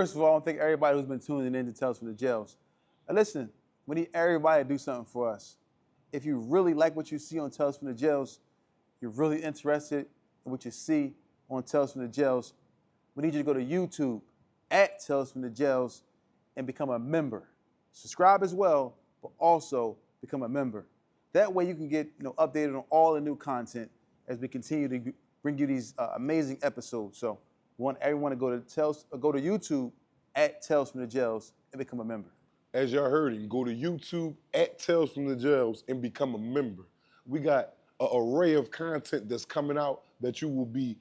first of all, I want to thank everybody who's been tuning in to Tales from the Jails. And listen, we need everybody to do something for us. If you really like what you see on Tales from the Jails, you're really interested in what you see on Tales from the Jails, we need you to go to YouTube at Tales from the Jails and become a member. Subscribe as well, but also become a member. That way you can get updated on all the new content as we continue to bring you these amazing episodes. So we want everyone to go to YouTube at Tales from the Jails and become a member. As y'all heard it, go to YouTube at Tales from the Jails and become a member. We got an array of content that's coming out that you will be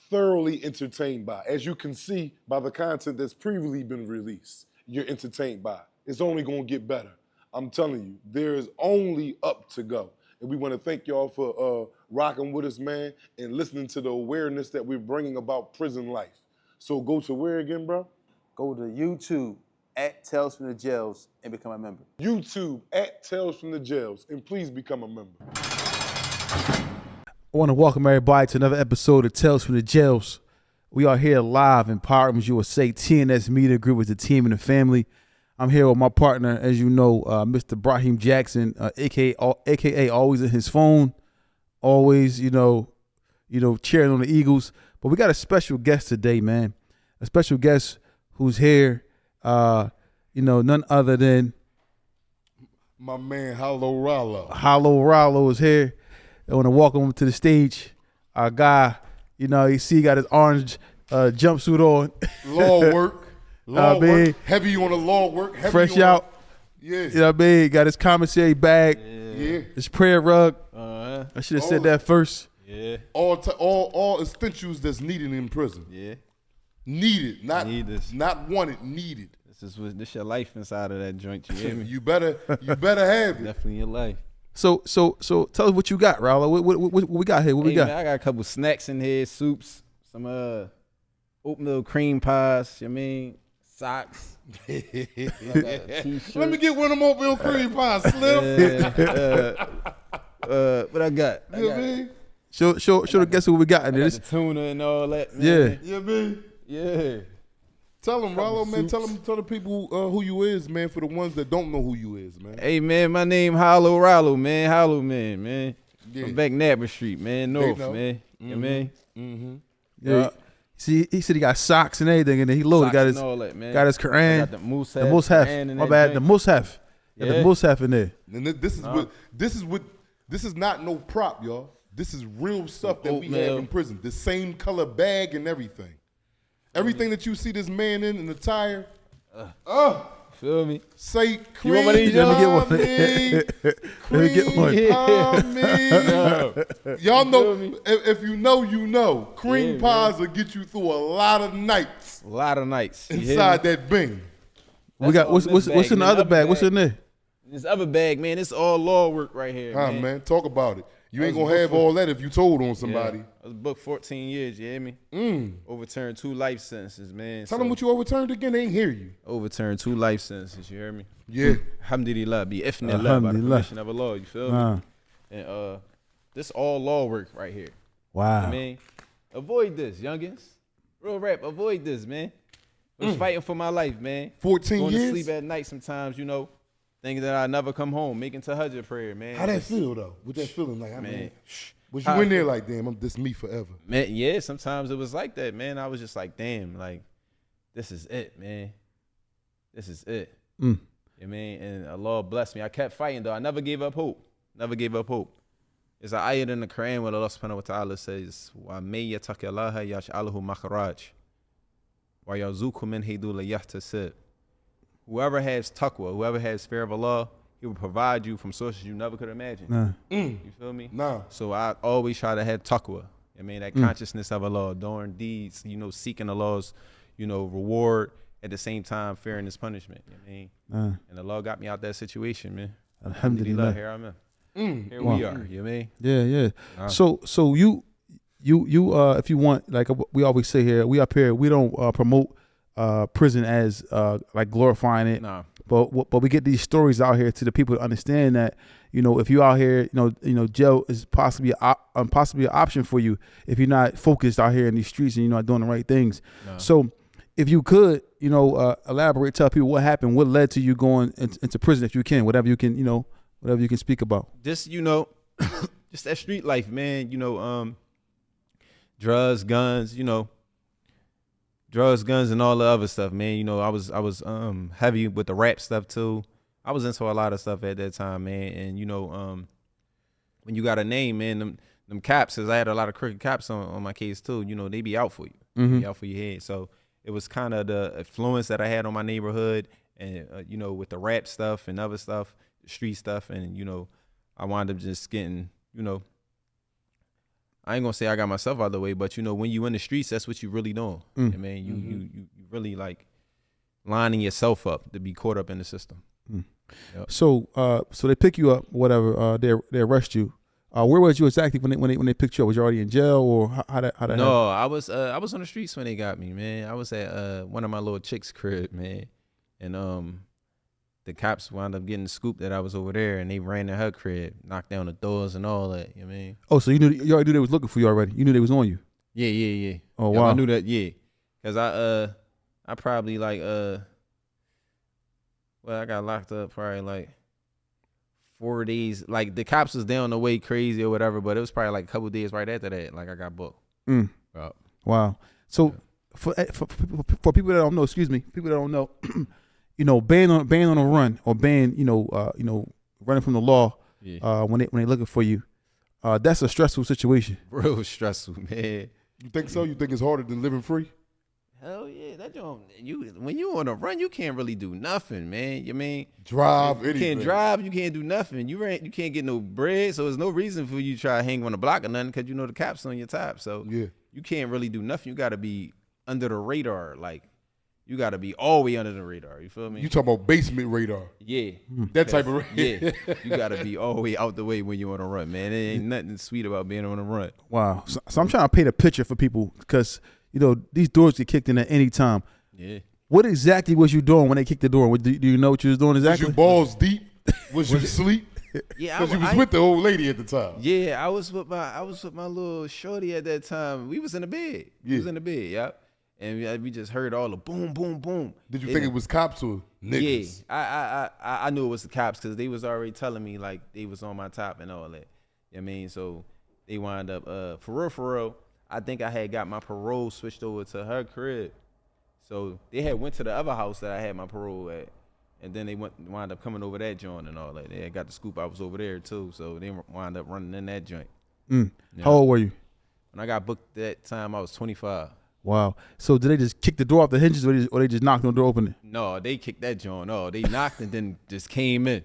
thoroughly entertained by. As you can see by the content that's previously been released, you're entertained by. It's only gonna get better. I'm telling you, there is only up to go. And we wanna thank y'all for rocking with us, man, and listening to the awareness that we're bringing about prison life. So go to where again, bro? Go to YouTube at Tales from the Jails and become a member. YouTube at Tales from the Jails, and please become a member. I want to welcome everybody to another episode of Tales from the Jails. We are here live in Power Rooms USA. TNS Media Group is the team and the family. I'm here with my partner, as you know, Mr. Brahim Jackson, aka always in his phone, always, cheering on the Eagles. But we got a special guest today, man. A special guest who's here, none other than my man, Ralo. Ralo is here. I want to welcome him to the stage. Our guy, you see he got his orange jumpsuit on. Law work. Work. Heavy on the law work. Heavy fresh out. Yeah. You know what I mean? Got his commissary bag. Yeah. His prayer rug. I should have said that first. Yeah. All essentials that's needed in prison. Yeah. Needed, not wanted, needed. This your life inside of that joint. You hear me? You better have it. Definitely your life. So tell us what you got, Ralo. What we got here? What we got? Man, I got a couple snacks in here, soups, some oatmeal cream pies. You know what I mean? Socks. Let me get one of them oatmeal cream pies, Slim. What I got? You know what I mean? Show the guess what we got in this. The tuna and all that. Man. Yeah. You know what I mean? Yeah. Tell them, Ralo, man. Tell the people who you is, man. For the ones that don't know who you is, man. Hey, man, my name Ralo, man. Hollow man. Yeah. I'm back Nabber Street, man. North, man. Mm-hmm. You know what I mean? Mm-hmm. Yeah. See, he said he got socks and everything, and then he loaded. Got his all that, man. Got his Quran. Got the Musaf. The Musaf. My bad. The Musaf. Got the Musaf in there. And this is not no prop, y'all. This is real stuff that we have in prison. The same color bag and everything. Everything that you see this man in the tire. Feel me? Say cream. Let me get one. Y'all know, if you know, you know. Cream pies will get you through a lot of nights. Inside that bin. We got what's in the other bag? What's in there? This other bag, man, it's all law work right here, man. Talk about it. You ain't gonna have all that if you told on somebody. I was booked 14 years, you hear me? Overturned 2 life sentences, man. Tell them what you overturned again, they ain't hear you. Overturned 2 life sentences, you hear me? Yeah. Alhamdulillah, be ifnillah, by the permission of Allah, you feel me? And this all law work right here. Wow. I mean, avoid this, youngins. Real rap, avoid this, man. I was fighting for my life, man. 14 Going years? to sleep at night sometimes, thinking that I never come home, making tahajjud prayer, man. How that feel though? What that feeling like? Man, was you in there like, damn, this me forever? Man, yeah, sometimes it was like that, man. I was just like, damn, like, this is it, man. This is it. You know what I mean? And Allah blessed me. I kept fighting though. I never gave up hope. Never gave up hope. There's an ayat in the Quran where Allah subhanahu wa ta'ala says, Wa may yattaqillaha yash'alahu makhraj. Wa yarzuqhu min haythu la yahtasib. Whoever has taqwa, whoever has fear of Allah, He will provide you from sources you never could imagine. You feel me? So I always try to have taqwa. I mean, that consciousness of Allah, doing deeds, seeking Allah's, reward, at the same time fearing His punishment. You know what I mean? And Allah got me out that situation, man. Alhamdulillah. Here I'm in. Here we are. You know what I mean? Yeah. So you, if you want, like we always say here, we up here, we don't promote prison as like glorifying it. Nah. But we get these stories out here to the people to understand that if you out here, jail is possibly an option for you if you're not focused out here in these streets and you're not doing the right things. Nah. So if you could, elaborate, tell people what happened, what led to you going into prison, if you can, whatever you can, whatever you can speak about. Just just that street life, man. Drugs, guns, drugs, guns, and all the other stuff, man. I was heavy with the rap stuff too. I was into a lot of stuff at that time, man. And when you got a name, man, them cops, cause I had a lot of crooked cops on my case too. They be out for you, they be out for your head. So it was kind of the influence that I had on my neighborhood, and with the rap stuff and other stuff, the street stuff, and I wound up just getting, I ain't gonna say I got myself out of the way, but when you in the streets, that's what you really doing. I mean, you really like lining yourself up to be caught up in the system. Yep. So they pick you up, whatever. They arrest you. Where was you exactly when they picked you up? Was you already in jail, or how that? No, I was on the streets when they got me, man. I was at one of my little chicks' crib, man, and the cops wound up getting the scoop that I was over there, and they ran to her crib, knocked down the doors and all that. You know what I mean? Oh, so you already knew they was looking for you already. You knew they was on you. Yeah. Oh wow. I knew that. Yeah, cause I probably like I got locked up probably like 4 days. Like the cops was down the way crazy or whatever, but it was probably like a couple days right after that. Like I got booked. Wow. So for people that don't know, people that don't know, ban on a run or ban, running from the law. Yeah. When they looking for you, that's a stressful situation. Real stressful, man. You think so? You think it's harder than living free? Hell yeah, that don't. When you on a run, you can't really do nothing, man. You mean drive? You anything. can't drive. You can't do nothing. You can't get no bread. So there's no reason for you to try to hang on the block or nothing because the cops on your top. So yeah, you can't really do nothing. You got to be under the radar. Like you got to be all the way under the radar. You feel me? You talking about basement radar? Yeah, that type of radar. Yeah, you got to be all the way out the way when you're on a run, man. It ain't nothing sweet about being on a run. Wow. So I'm trying to paint a picture for people because these doors get kicked in at any time. Yeah. What exactly was you doing when they kicked the door? Do you know what you was doing exactly? Was you balls deep? Was you asleep? Yeah, because you was with the old lady at the time. Yeah, I was with my little shorty at that time. We was in the bed. We was in the bed, yep. And we just heard all the boom, boom, boom. Did you think it was cops or niggas? Yeah, I knew it was the cops because they was already telling me like they was on my top and all that. You know what I mean? So they wind up for real. I think I had got my parole switched over to her crib. So they had went to the other house that I had my parole at. And then they wind up coming over that joint and all that. They had got the scoop I was over there too. So they wind up running in that joint. How old were you? When I got booked that time, I was 25. Wow. So did they just kick the door off the hinges or they just knocked on the door open? No, they kicked that joint. No, they knocked and then just came in.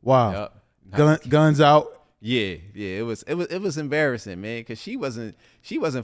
Wow. Yep. Guns out. Yeah, it was embarrassing, man, because she wasn't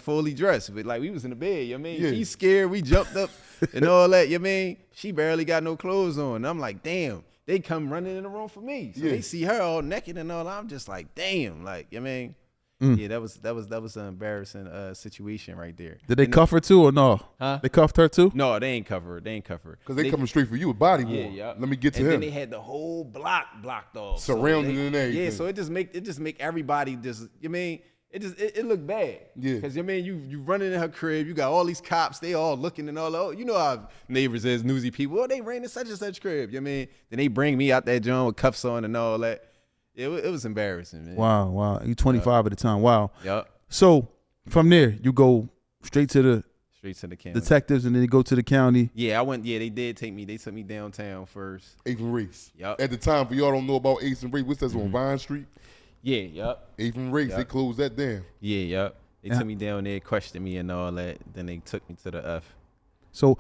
fully dressed, but like we was in the bed, you know what I mean? Yeah. She scared, we jumped up and all that, you know what I mean? She barely got no clothes on. And I'm like, damn, they come running in the room for me. So they see her all naked and all, I'm just like, damn, like, you know what I mean? Yeah, that was an embarrassing situation right there. Did they cuff her too or no? Huh? They cuffed her too? No, they ain't cover her. Because they coming straight for you with body warm. Yeah. Let me get to and him. then they had the whole block blocked off. Surrounding and everything. Yeah, so it just make everybody just, you know what I mean? It looked bad. Yeah. Because, you know what I mean, you running in her crib, you got all these cops, they all looking and all that. Oh, you know how neighbors is, newsy people. Oh, they ran in such and such crib, you know what I mean? Then they bring me out that joint with cuffs on and all that. It was embarrassing, man. Wow. You 25 at the time. Wow. Yep. So from there, you go straight to the county. Detectives and then you go to the county. Yeah, I went. Yeah, they did take me. They took me downtown first. 8th and Race. Yep. At the time, for y'all don't know about 8th and Race, what's that on Vine Street? Yeah, yep. 8th and Race, they closed that down. Yeah, yep. They took me down there, questioned me and all that. Then they took me to the F. So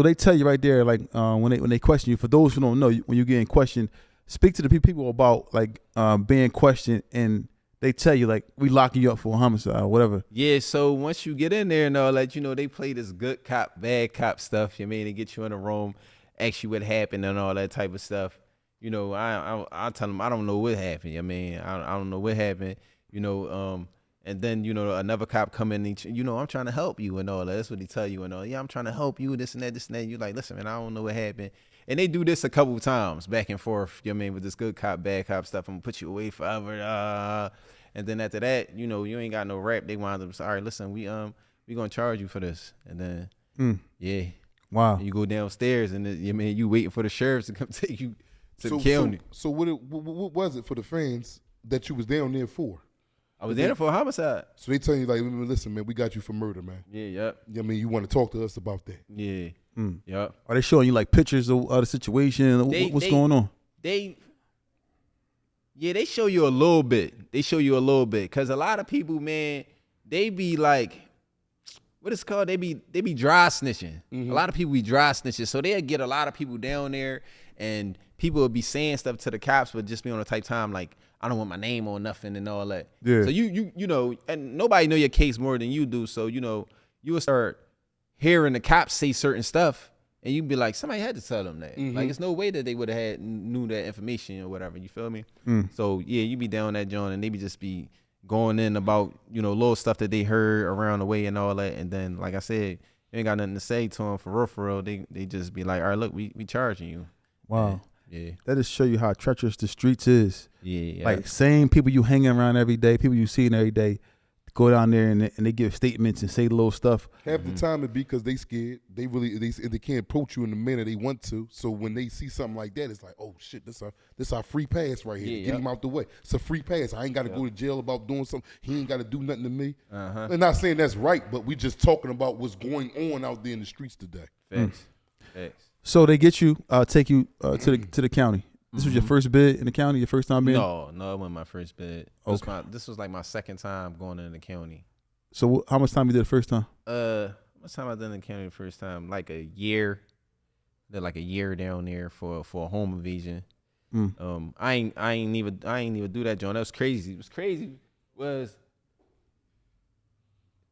they tell you right there, like when they question you. For those who don't know, when you're getting questioned, speak to the people about like being questioned, and they tell you like we locking you up for a homicide or whatever. Yeah, so once you get in there and all that, they play this good cop, bad cop stuff. You know what I mean? They get you in a room, ask you what happened and all that type of stuff. I tell them I don't know what happened. You know what I mean? I don't know what happened. And then another cop come in and I'm trying to help you and all that. That's what they tell you and all. Yeah, I'm trying to help you, this and that. You like, listen, man, I don't know what happened. And they do this a couple of times back and forth. You know what I mean? With this good cop, bad cop stuff. I'm gonna put you away forever. And then after that, you ain't got no rap. They wind up, all right, listen, we gonna charge you for this. And then, yeah. Wow. And you go downstairs, and you waiting for the sheriffs to come take you to the county. So what was it for the fans that you was down there for? I was there for a homicide. So they tell you like, listen, man, we got you for murder, man. Yeah, yep. I mean, you want to talk to us about that? Yeah, yep. Are they showing you like pictures of the situation? What's going on? They show you a little bit. Because a lot of people, man, they be like, what it's called? They be dry snitching. A lot of people be dry snitching. So they'll get a lot of people down there, and people will be saying stuff to the cops, but just be on a type time like, I don't want my name on nothing and all that. Yeah. So you know, and nobody know your case more than you do. So, you know, you will start hearing the cops say certain stuff, and you be like, somebody had to tell them that. Like, it's no way that they would have knew that information or whatever. You feel me? So yeah, you be down that joint, and they be just be going in about, you know, little stuff that they heard around the way and all that. And then, like I said, you ain't got nothing to say to them for real. They just be like, all right, look, we charging you. Wow. Yeah. That just show you how treacherous the streets is. Yeah. Like same people you hanging around every day, people you seeing every day, go down there and they give statements and say little stuff. Half the time it be because they scared. They can't approach you in the manner they want to. So when they see something like that, it's like, oh shit, this our free pass right here. Get him out the way. It's a free pass. I ain't got to go to jail about doing something. He ain't got to do nothing to me. I'm not saying that's right, but we just talking about what's going on out there in the streets today. Facts. So they get you, take you to the county. This was your first bid in the county, your first time being? No, it wasn't my first bid. This was like my second time going in the county. So how much time you did the first time? What time I done in the county the first time? Like a year. Did like a year down there for a home invasion. I ain't even do that, John. That was crazy. It was crazy.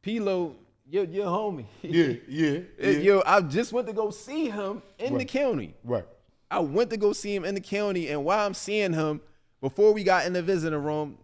P-Lo, your homie. Yeah. Yo, I just went to go see him in the county. Right. I went to go see him in the county, and while I'm seeing him, before we got in the visiting room,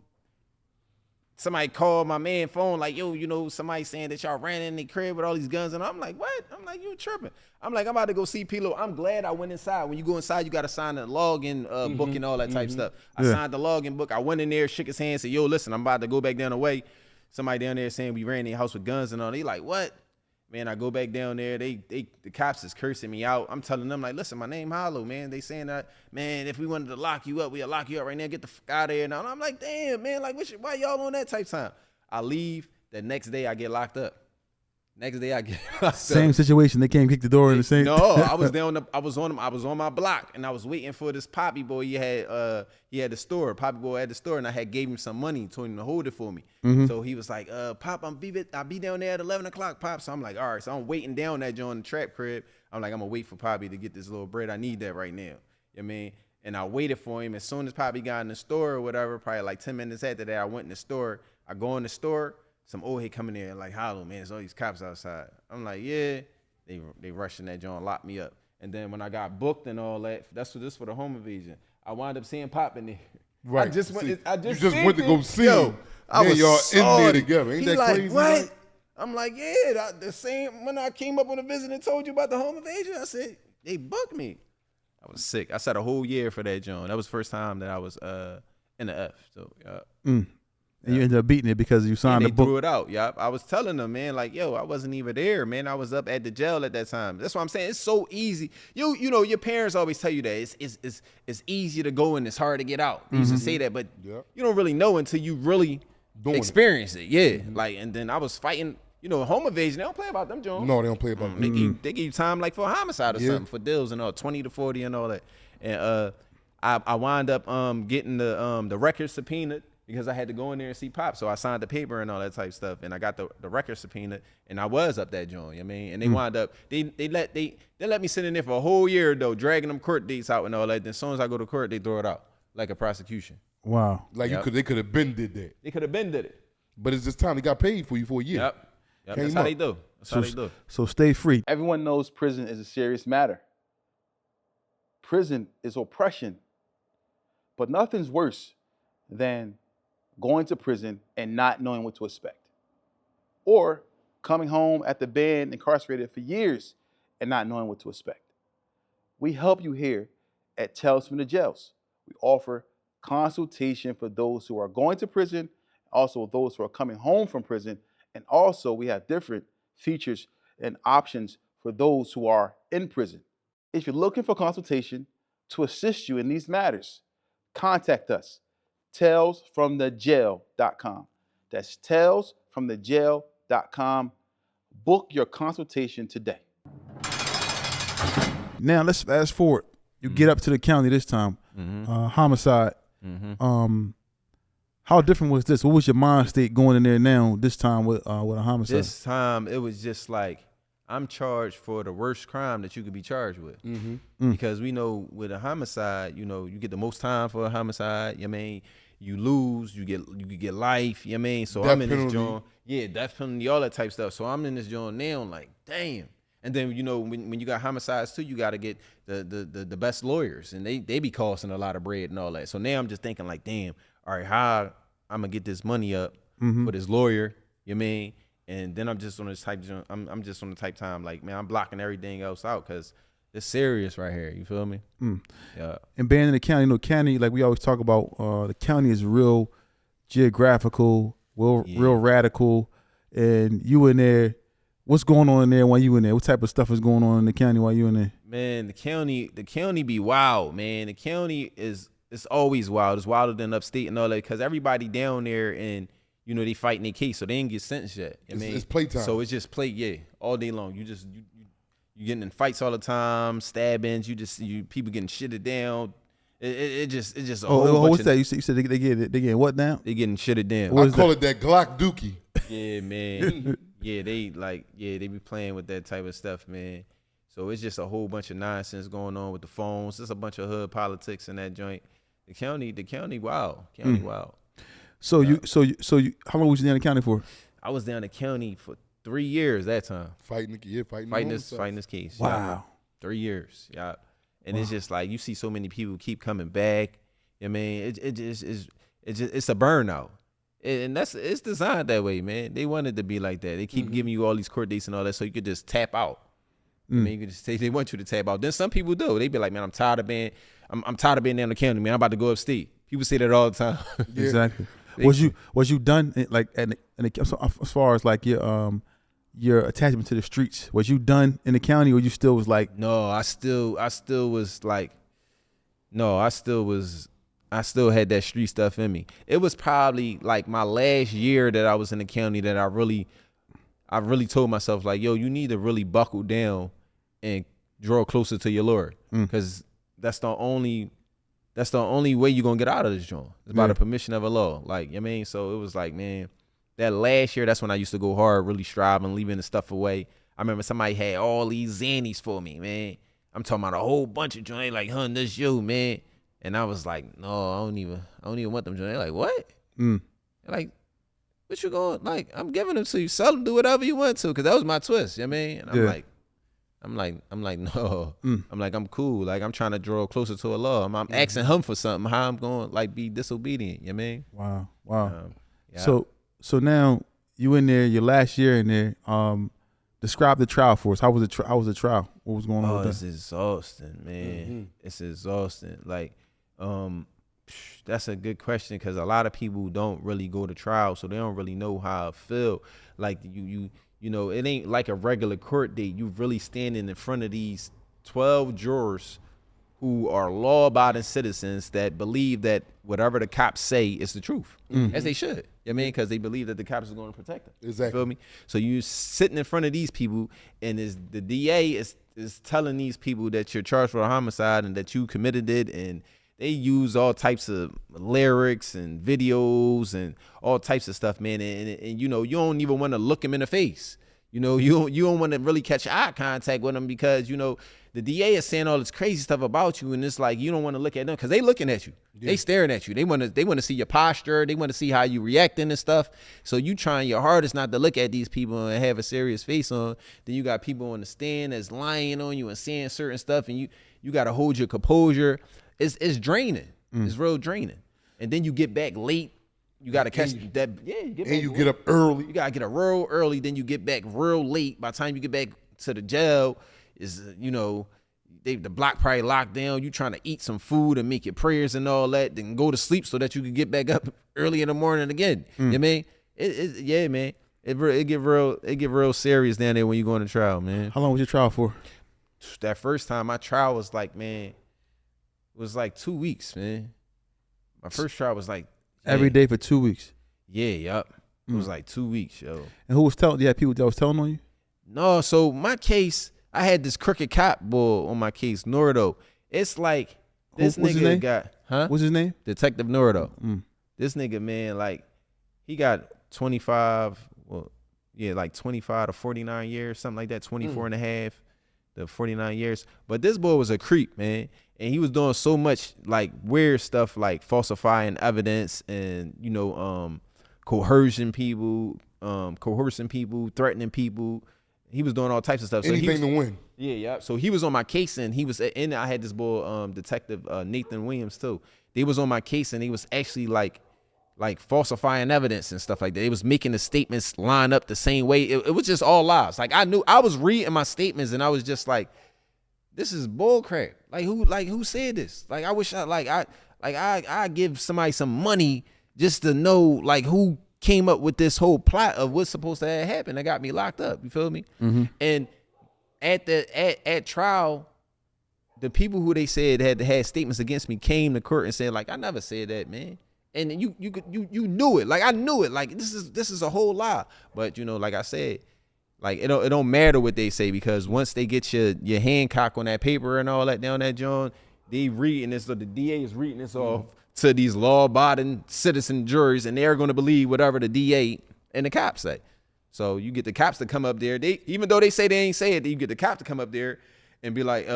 somebody called my man phone like, yo, you know, somebody saying that y'all ran in the crib with all these guns, and I'm like, what? I'm like, you tripping. I'm like, I'm about to go see P-Lo. I'm glad I went inside. When you go inside, you got to sign the login book and all that type stuff. I signed the login book. I went in there, shook his hand, said, yo, listen, I'm about to go back down the way. Somebody down there saying we ran in their house with guns and all. They like, what? Man, I go back down there. The cops is cursing me out. I'm telling them like, listen, my name Ralo, man. They saying that, man, if we wanted to lock you up, we'll lock you up right now. Get the fuck out of here now. And I'm like, damn, man, like, why y'all on that type time? I leave. The next day I get locked up. Same situation. They came kick the door in the same. No, I was on my block, and I was waiting for this Poppy boy. He had the store. Poppy boy had the store, and I had gave him some money, told him to hold it for me. So he was like, Pop, I'll be down there at 11 o'clock, Pop. So I'm like, all right. So I'm waiting down that joint in the trap crib. I'm like, I'm gonna wait for Poppy to get this little bread. I need that right now. You know what I mean? And I waited for him. As soon as Poppy got in the store or whatever, probably like 10 minutes after that, I went in the store. I go in the store. Some old head coming there like, Ralo, man, there's all these cops outside. I'm like, yeah. They rushing that joint, locked me up. And then when I got booked and all that, that's for the home invasion. I wound up seeing Pop in there. Right. I just went to go see him. I was y'all sorry. in there together. Ain't He that like, crazy? what? Right? I'm like, yeah, the same when I came up on a visit and told you about the home invasion, I said, they booked me. I was sick. I sat a whole year for that joint. That was the first time that I was in the F. So And you ended up beating it because you signed the they book. threw it out. Yeah, I was telling them, man, like, yo, I wasn't even there, man. I was up at the jail at that time. That's what I'm saying. It's so easy. You know, your parents always tell you that it's easy to go and it's hard to get out. They used to say that, but you don't really know until you really experience it. Yeah, like, and then I was fighting. You know, home invasion. They don't play about them, Jones. No, they don't play about them. They give you time like for a homicide or something, for deals and all, 20 to 40 and all that. And I wind up getting the record subpoenaed, because I had to go in there and see Pop. So I signed the paper and all that type stuff. And I got the record subpoena, and I was up that joint, you know what I mean? And they wound up, they let me sit in there for a whole year, though, dragging them court dates out and all that. Then as soon as I go to court, they throw it out like a prosecution. Wow. Like they could have been did that. They could have been did it. But it's just time they got paid for you for a year. Yep. That's how they do. That's how they do. So stay free. Everyone knows prison is a serious matter. Prison is oppression. But nothing's worse than going to prison and not knowing what to expect. Or coming home after being incarcerated for years and not knowing what to expect. We help you here at Tales from the Jails. We offer consultation for those who are going to prison, also those who are coming home from prison, and also we have different features and options for those who are in prison. If you're looking for consultation to assist you in these matters, contact us, talesfromthejail.com. That's talesfromthejail.com. Book your consultation today. Now let's fast forward. You get up to the county this time. Homicide. How different was this? What was your mind state going in there now? This time with a homicide. This time it was just like, I'm charged for the worst crime that you could be charged with. Because we know with a homicide, you know, you get the most time for a homicide. You know what I mean, you lose, you get life. You know what I mean, so Death I'm in penalty. this joint. Yeah, death penalty, all that type stuff. So I'm in this joint now, like, damn. And then, you know, when you got homicides too, you got to get the best lawyers, and they be costing a lot of bread and all that. So now I'm just thinking like, damn, all right, how I'm gonna get this money up for this lawyer? You know what I mean? And then I'm just on this type. I'm just on the type time like, man, I'm blocking everything else out because it's serious right here. You feel me? Yeah. And being in the county, you know, county, like we always talk about, the county is real geographical, real radical, and you in there. What's going on in there while you in there? What type of stuff is going on in the county while you in there? Man, the county be wild, man. The county it's always wild. It's wilder than upstate and all that because everybody down there and, you know, they fighting their case, so they ain't get sentenced yet. It's playtime. So it's just play, all day long. You getting in fights all the time, stabbings. People getting shitted down. It just a whole bunch what's of, that? You said they get what now? They getting shitted down. What I is call it that Glock Dookie. Yeah, man. They be playing with that type of stuff, man. So it's just a whole bunch of nonsense going on with the phones. There's a bunch of hood politics in that joint. The county wild. Wild. So you how long was you down in the county for? I was down the county for 3 years that time. Fighting Fighting this case. Wow. Yeah. 3 years. Yeah. And it's just like you see so many people keep coming back. I mean, it's a burnout. And it's designed that way, man. They want it to be like that. They keep giving you all these court dates and all that so you could just tap out. I mean, you could just say they want you to tap out. Then some people do. They be like, man, I'm tired of being down in the county, man. I'm about to go upstate. People say that all the time. Yeah. Exactly. Was you done like as far as like your attachment to the streets? Was you done in the county, or you still was like? No, I still was like, no, I still had that street stuff in me. It was probably like my last year that I was in the county that I really told myself like, yo, you need to really buckle down and draw closer to your Lord, because that's the only way you're gonna get out of this joint. It's by the permission of Allah. Like, you know what I mean? So it was like, man, that last year, that's when I used to go hard, really striving, leaving the stuff away. I remember somebody had all these Xannies for me, man. I'm talking about a whole bunch of joints. Like, this you, man. And I was like, no, I don't even want them joints. They're like, what? They're like, what you going? Like, I'm giving them to you. Sell them, do whatever you want to, because that was my twist. You know what I mean? And I'm like, no. I'm like, I'm cool. Like, I'm trying to draw closer to Allah. I'm asking him for something. How I'm going like be disobedient. You know what I mean? Wow. Yeah. So now you in there, your last year in there. Describe the trial for us. How was the trial? What was going on with that? It's exhausting, man. It's exhausting. Like, that's a good question, because a lot of people don't really go to trial, so they don't really know how it feel. Like you know, it ain't like a regular court date. You really standing in front of these 12 jurors who are law-abiding citizens that believe that whatever the cops say is the truth, as they should. You know what I mean? Because they believe that the cops are going to protect them. Exactly. You feel me? So you sitting in front of these people, and the DA is telling these people that you're charged for a homicide and that you committed it, and they use all types of lyrics and videos and all types of stuff, man. And you know, you don't even want to look them in the face. You know, you don't want to really catch eye contact with them, because, you know, the DA is saying all this crazy stuff about you, and it's like you don't want to look at them because they looking at you. Yeah. They staring at you. They want to see your posture. They want to see how you reacting and stuff. So you trying your hardest not to look at these people and have a serious face on. Then you got people on the stand that's lying on you and saying certain stuff, and you got to hold your composure. It's draining. It's real draining. And then you get back late. You got to catch that. Yeah, you get up early. You got to get up real early. Then you get back real late. By the time you get back to the jail, is, you know, the block probably locked down. You trying to eat some food and make your prayers and all that, then go to sleep so that you can get back up early in the morning again. You know what I mean? Yeah, man. It get real serious down there when you go on the trial, man. How long was your trial for? That first time, my trial was like, man, it was like 2 weeks, man. My first trial was like Every day for 2 weeks. Yeah, yup. It was like 2 weeks, yo. And who was telling? Yeah, people that was telling on you. No, so my case, I had this crooked cop bull on my case, Nordo. It's like this What's his nigga name? got, What's his name? Detective Nordo. This nigga, man, like he got 25, well, yeah, like 25 to 49 years, something like that, 24 and a half to 49 years. But this boy was a creep, man. And he was doing so much like weird stuff, like falsifying evidence and, you know, coercing people, threatening people. He was doing all types of stuff. Anything to win. Yeah, yeah. So he was on my case, and he was, and I had this boy, Detective Nathan Williams too. They was on my case, and he was actually like falsifying evidence and stuff like that. They was making the statements line up the same way. It was just all lies. Like I was reading my statements, and I was just like, this is bull crap. Like who said this? Like I wish I give somebody some money just to know like who came up with this whole plot of what's supposed to have happened that got me locked up. You feel me? Mm-hmm. And at trial, the people who they said had statements against me came to court and said like, I never said that, man. And you knew it. Like I knew it. Like this is a whole lie. But you know, like I said, like it don't matter what they say, because once they get your Hancock on that paper and all that down that John, they reading this. So the DA is reading this off to these law-abiding citizen juries, and they're going to believe whatever the DA and the cops say. So you get the cops to come up there. They, even though they say they ain't say it, you get the cop to come up there and be like,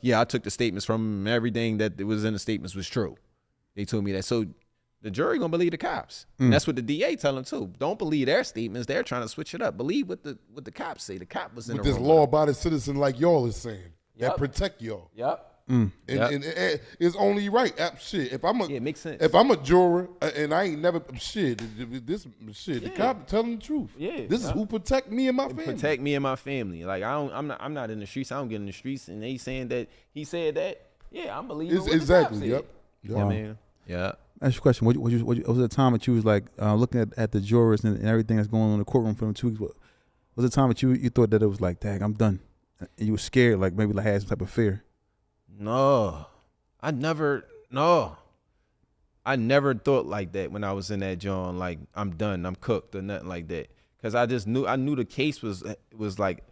yeah, I took the statements from everything that was in the statements was true. They told me that. So the jury gonna believe the cops. And that's what the DA tell them too. Don't believe their statements. They're trying to switch it up. Believe what the cops say. The cop was in with the this wrong. law-abiding citizen like y'all is saying that Yep. protect y'all. Yep. And it's only right. Shit, if I'm a Yeah, it makes sense. if I'm a juror and I ain't never the cop telling the truth. Yeah, this is who protect me and my family. Protect me and my family. Like I'm not in the streets. I don't get in the streets. And they saying that he said that. Yeah, I'm believing what exactly. the cops said. Yep. Yeah, man. Yeah. Ask you a question. What was the time that you was like looking at the jurors and everything that's going on in the courtroom for them 2 weeks? What was the time that you thought that it was like, dang, I'm done, and you were scared, like maybe like had some type of fear? No, I never thought like that when I was in that joint. Like I'm done, I'm cooked, or nothing like that. Cause I knew the case was like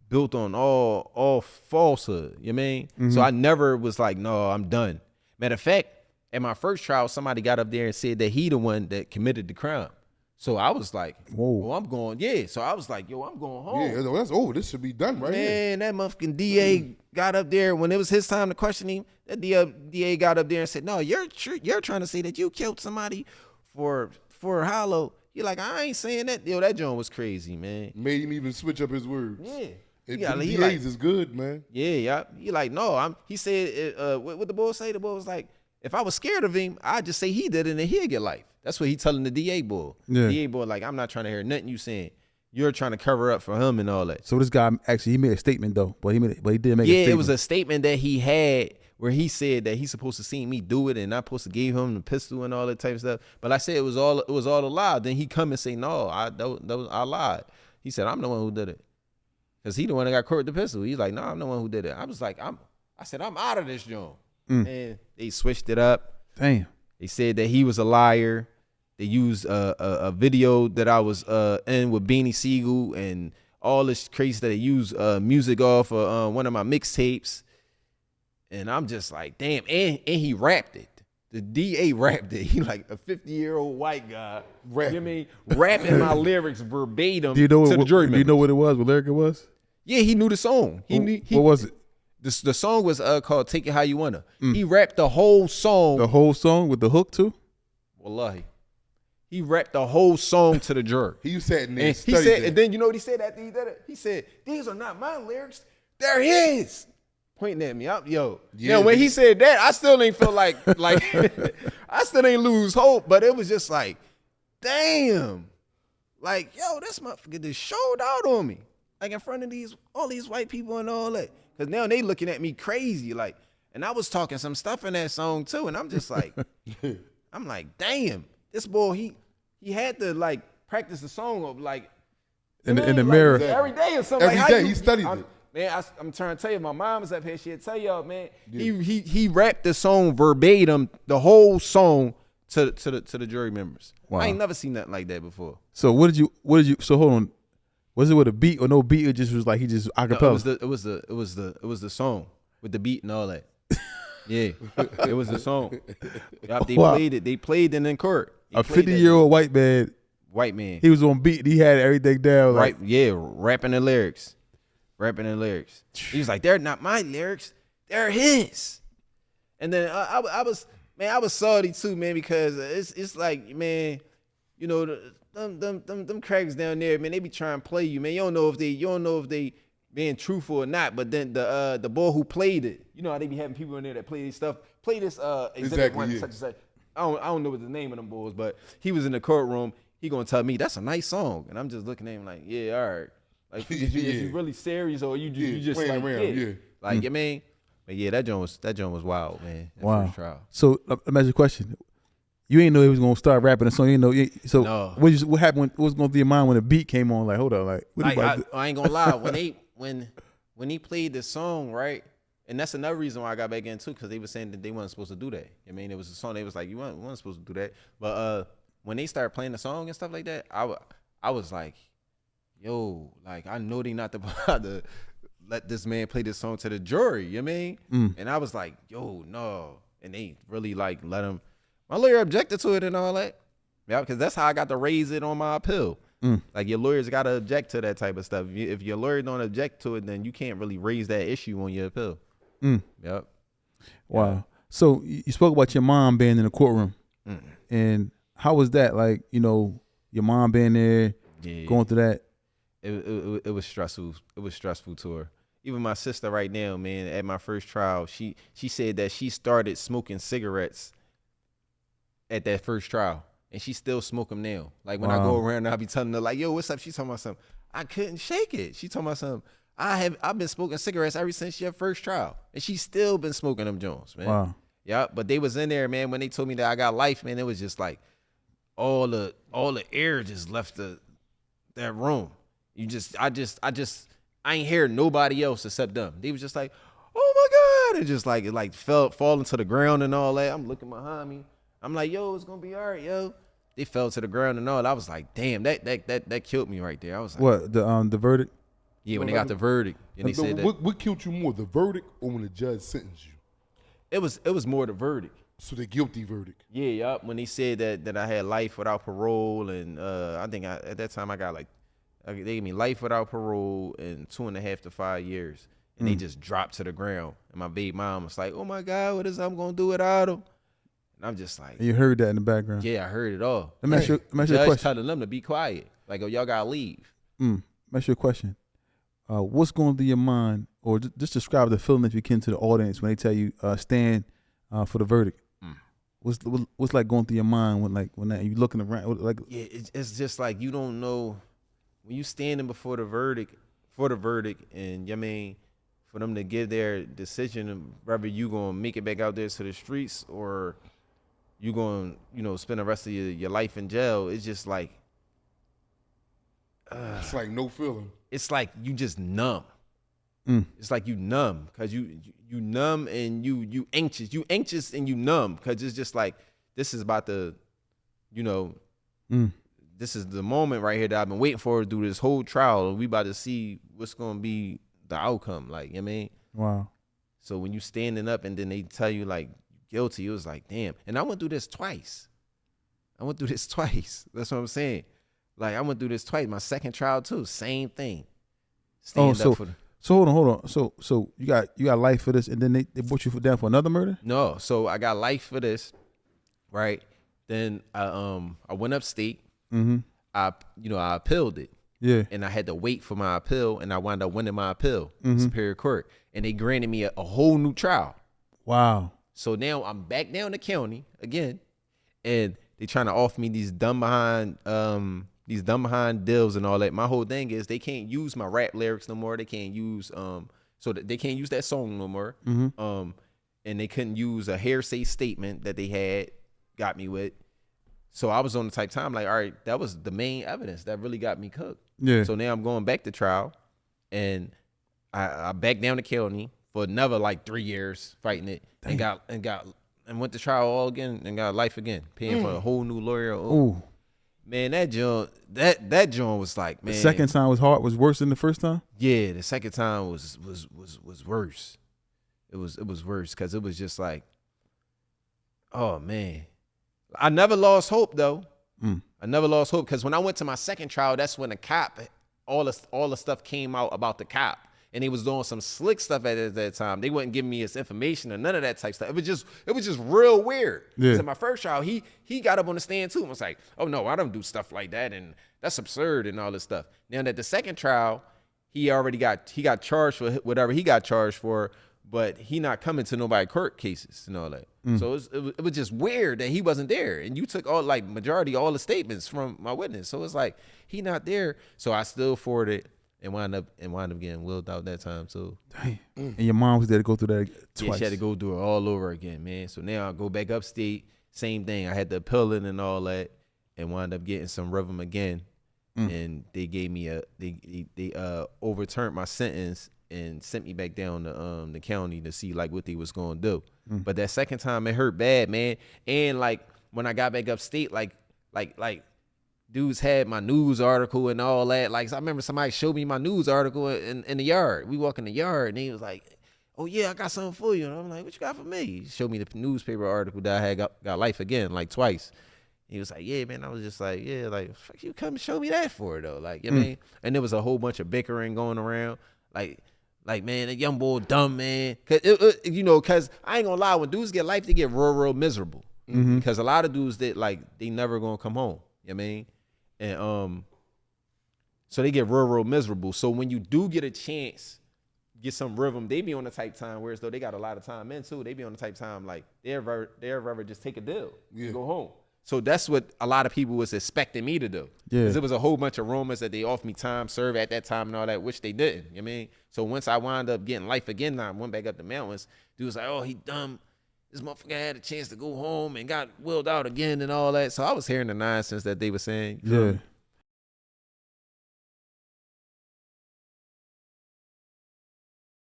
built on all falsehood. You know what I mean? Mm-hmm. So I never was like, no, I'm done. Matter of fact, at my first trial, somebody got up there and said that he the one that committed the crime. So I was like, whoa, well, I'm going, yeah. So I was like, yo, I'm going home. Yeah, that's over. This should be done right here. Man, that motherfucking DA got up there when it was his time to question him. That DA got up there and said, no, you're trying to say that you killed somebody for Ralo. You're like, I ain't saying that. Yo, that joint was crazy, man. Made him even switch up his words. Yeah. DAs is good, man. Yeah. He like, no, he said, what the boy say? The boy was like, if I was scared of him, I'd just say he did it and he'll get life. That's what he telling the DA boy. Yeah. DA boy, like, I'm not trying to hear nothing you saying. You're trying to cover up for him and all that. So this guy actually he made a statement though, but he did make a statement. Yeah, it was a statement that he had where he said that he's supposed to see me do it and not supposed to give him the pistol and all that type of stuff. But I said it was all a lie. Then he come and say, no, I lied. He said, I'm the one who did it. Cause he the one that got caught with the pistol. He's like, no, I'm the one who did it. I was like, I said, I'm out of this joint. And they switched it up. Damn. They said that he was a liar. They used a video that I was in with Beanie Siegel and all this crazy stuff. They used music off of one of my mixtapes. And I'm just like, damn. And he rapped it. The DA rapped it. He like a 50-year-old white guy. You know what I mean? Rapping my lyrics verbatim to the jury members. Do you know what it was? What lyric it was? Yeah, he knew the song. What was it? The song was called Take It How You Wanna. He rapped the whole song. The whole song with the hook too? Wallahi. He rapped the whole song to the juror. He sat in there and he said, and then you know what he said after he did it? He said, these are not my lyrics, they're his. Pointing at me. When he said that, I still ain't feel like I still ain't lose hope, but it was just like, damn. Like, yo, this motherfucker just showed out on me. Like in front of all these white people and all that. Cause now they looking at me crazy. Like, and I was talking some stuff in that song too. And I'm just like, I'm like, damn, this boy, he had to like practice the song of like in Man, the like, mirror. every day or something. Every like, day, how he studied I'm, it. Man, I'm trying to tell you, my mom is up here. She'll tell y'all, man. He rapped the song verbatim, the whole song to the jury members. Wow. I ain't never seen nothing like that before. So what did you? So hold on. Was it with a beat or no beat? It just was like he just acapella. No, it was the song with the beat and all that. Yeah, it was the song. Yup, they Wow. played it. They played it in court. They A played that 50-year-old white man. white man. He was on beat. He had everything down. Like, Right, yeah, rapping the lyrics. He was like, they're not my lyrics, they're his. And then I was salty too, man, because it's like, man, you know, them crackers down there, man, they be trying to play you, man. You don't know if they being truthful or not. But then the boy who played it, you know how they be having people in there that play this stuff. Play this exhibit Exactly, one, yeah. such and such. I don't know what the name of them boys, but he was in the courtroom. He gonna tell me that's a nice song, and I'm just looking at him like, yeah, all right. Like, is you really serious, or you just playing like, around, yeah. Like, you mean? But yeah, that joint was wild, man. That wow. first trial. So let me ask you a question. You ain't know he was gonna start rapping a song. You ain't know. So No. what happened? What was going through your mind when the beat came on? Like, hold on, like, what Like, you about to do? I ain't gonna lie. When he played the song, right? And that's another reason why I got back in too, because they were saying that they weren't supposed to do that. I mean, it was a song. They was like, you weren't supposed to do that. But when they started playing the song and stuff like that, I was like, yo, like, I know they not about to let this man play this song to the jury. You know what I mean? And I was like, yo, no. And they really like let him. My lawyer objected to it and all that. Yeah, because that's how I got to raise it on my appeal. Like, your lawyers got to object to that type of stuff. If your lawyer don't object to it, then you can't really raise that issue on your appeal. Yep. Wow. Yeah. So you spoke about your mom being in the courtroom, and how was that? Like, you know, your mom being there, going through that. It was stressful. It was stressful to her. Even my sister right now, man, at my first trial, she said that she started smoking cigarettes at that first trial, and she still smoke them now. Like, when I go around, I'll be telling her, like, yo, what's up? She talking about something. I couldn't shake it. She talking about something. I've been smoking cigarettes ever since your first trial, and she still been smoking them joints, man. Wow. Yeah, but they was in there, man. When they told me that I got life, man, it was just like all the air just left that room. I ain't hear nobody else except them. They was just like, oh my God, and just like it fall into the ground and all that. I'm looking behind me. I'm like, yo, it's gonna be all right, yo. They fell to the ground and all. I was like, damn, that killed me right there. I was like, What the verdict? yeah, when they got the verdict, and they said that What killed you more, the verdict or when the judge sentenced you? it was more the verdict. So the guilty verdict. Yeah, yup. When they said that I had life without parole, and I think at that time I got they gave me life without parole and 2.5 to 5 years, and they just dropped to the ground. And my baby mom was like, "Oh my God, what is I'm gonna do without him?" And I'm just like, And you heard that in the background. yeah, I heard it all. Let me ask you a Judge question. telling them to be quiet, like, oh, y'all gotta leave. Let me ask you a question. What's going through your mind, or just describe the feeling if you can to the audience when they tell you stand for the verdict? What's like going through your mind when you looking around? Like, Yeah, it's just like you don't know when you standing before the verdict, and I mean, for them to give their decision of whether you gonna make it back out there to the streets or you gonna spend the rest of your life in jail. It's just like It's like no feeling. it's like you just numb. It's like you numb because you numb and you anxious and you numb because it's just like this is about to, this is the moment right here that I've been waiting for through this whole trial, and we about to see what's gonna be the outcome. Like, you know what I mean? wow. So when you standing up and then they tell you like guilty, it was like, damn. And I went through this twice. That's what I'm saying. Like, I went through this twice. My second trial too, same thing. Stand up for the. So hold on. So you got life for this, and then they put you down for another murder? No, so I got life for this, right? Then I went upstate. I appealed it. Yeah. And I had to wait for my appeal, and I wound up winning my appeal in Superior Court, and they granted me a whole new trial. Wow. So now I'm back down the county again, and they trying to offer me these dumb behind deals and all that. My whole thing is they can't use my rap lyrics no more. They can't use they can't use that song no more. And they couldn't use a hearsay statement that they had got me with. So I was on the type time like, all right, that was the main evidence that really got me cooked. Yeah. So now I'm going back to trial, and I backed down to county for another like 3 years fighting it, and went to trial all again and got life again, paying for a whole new lawyer. Ooh. Man, that joint was like, man. The second time was worse than the first time? Yeah, the second time was worse. It was worse because it was just like, oh man. I never lost hope though. I never lost hope because when I went to my second trial, that's when the cop, all the stuff came out about the cop. And he was doing some slick stuff at that time. They wouldn't give me his information or none of that type stuff. It was just real weird. Yeah. So my first trial, he got up on the stand too and was like, oh no, I don't do stuff like that, and that's absurd and all this stuff. Now that the second trial, he got charged for whatever he got charged for, but he not coming to nobody court cases and all that. So it was just weird that he wasn't there. And you took all the statements from my witness. So it's like he not there. So I still forwarded and wound up getting willed out that time. So Damn. And your mom was there to go through that twice. yeah, she had to go through it all over again, man. So now I go back upstate, same thing. I had to appeal it and all that, and wound up getting some rhythm again. And they gave me they overturned my sentence and sent me back down to the county to see like what they was gonna do. But that second time it hurt bad, man. And like when I got back upstate, like dudes had my news article and all that. Like, so I remember somebody showed me my news article in the yard. We walk in the yard, and he was like, oh, yeah, I got something for you. And I'm like, what you got for me? He showed me the newspaper article that I had got life again, like twice. He was like, yeah, man. I was just like, yeah, like, fuck you come show me that for, though. Like, you know what I mean? And there was a whole bunch of bickering going around. Like, man, that young boy dumb, man. Cause I ain't gonna lie, when dudes get life, they get real miserable. Because a lot of dudes that, like, they never gonna come home. You know what I mean? And so they get real miserable. So when you do get a chance, get some rhythm, they be on the type time, whereas though they got a lot of time in too, they be on the type time like they'd rather just take a deal and go home. So that's what a lot of people was expecting me to do. Yeah. Because there was a whole bunch of rumors that they offered me time served at that time and all that, which they didn't. You know what I mean? So once I wound up getting life again, I went back up the mountains, dude was like, oh, he dumb. This motherfucker had a chance to go home and got willed out again and all that. So I was hearing the nonsense that they were saying. Yeah.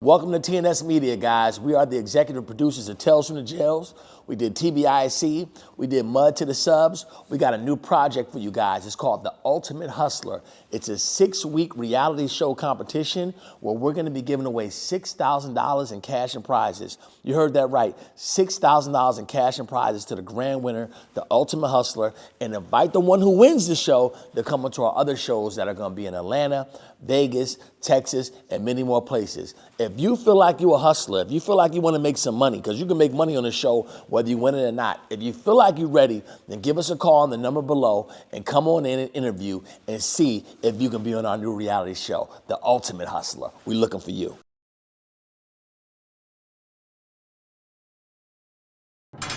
Welcome to TNS Media, guys. We are the executive producers of Tales from the Jails. We did TBIC. We did Mud to the Subs. We got a new project for you guys. It's called The Ultimate Hustler. It's a 6-week reality show competition where we're going to be giving away $6,000 in cash and prizes. You heard that right. $6,000 in cash and prizes to the grand winner, The Ultimate Hustler, and invite the one who wins the show to come into our other shows that are going to be in Atlanta, Vegas, Texas, and many more places. If you feel like you're a hustler, if you feel like you want to make some money, because you can make money on the show whether you win it or not, if you feel like you're ready, then give us a call on the number below and come on in and interview and see if you can be on our new reality show, The Ultimate Hustler. We're looking for you. Let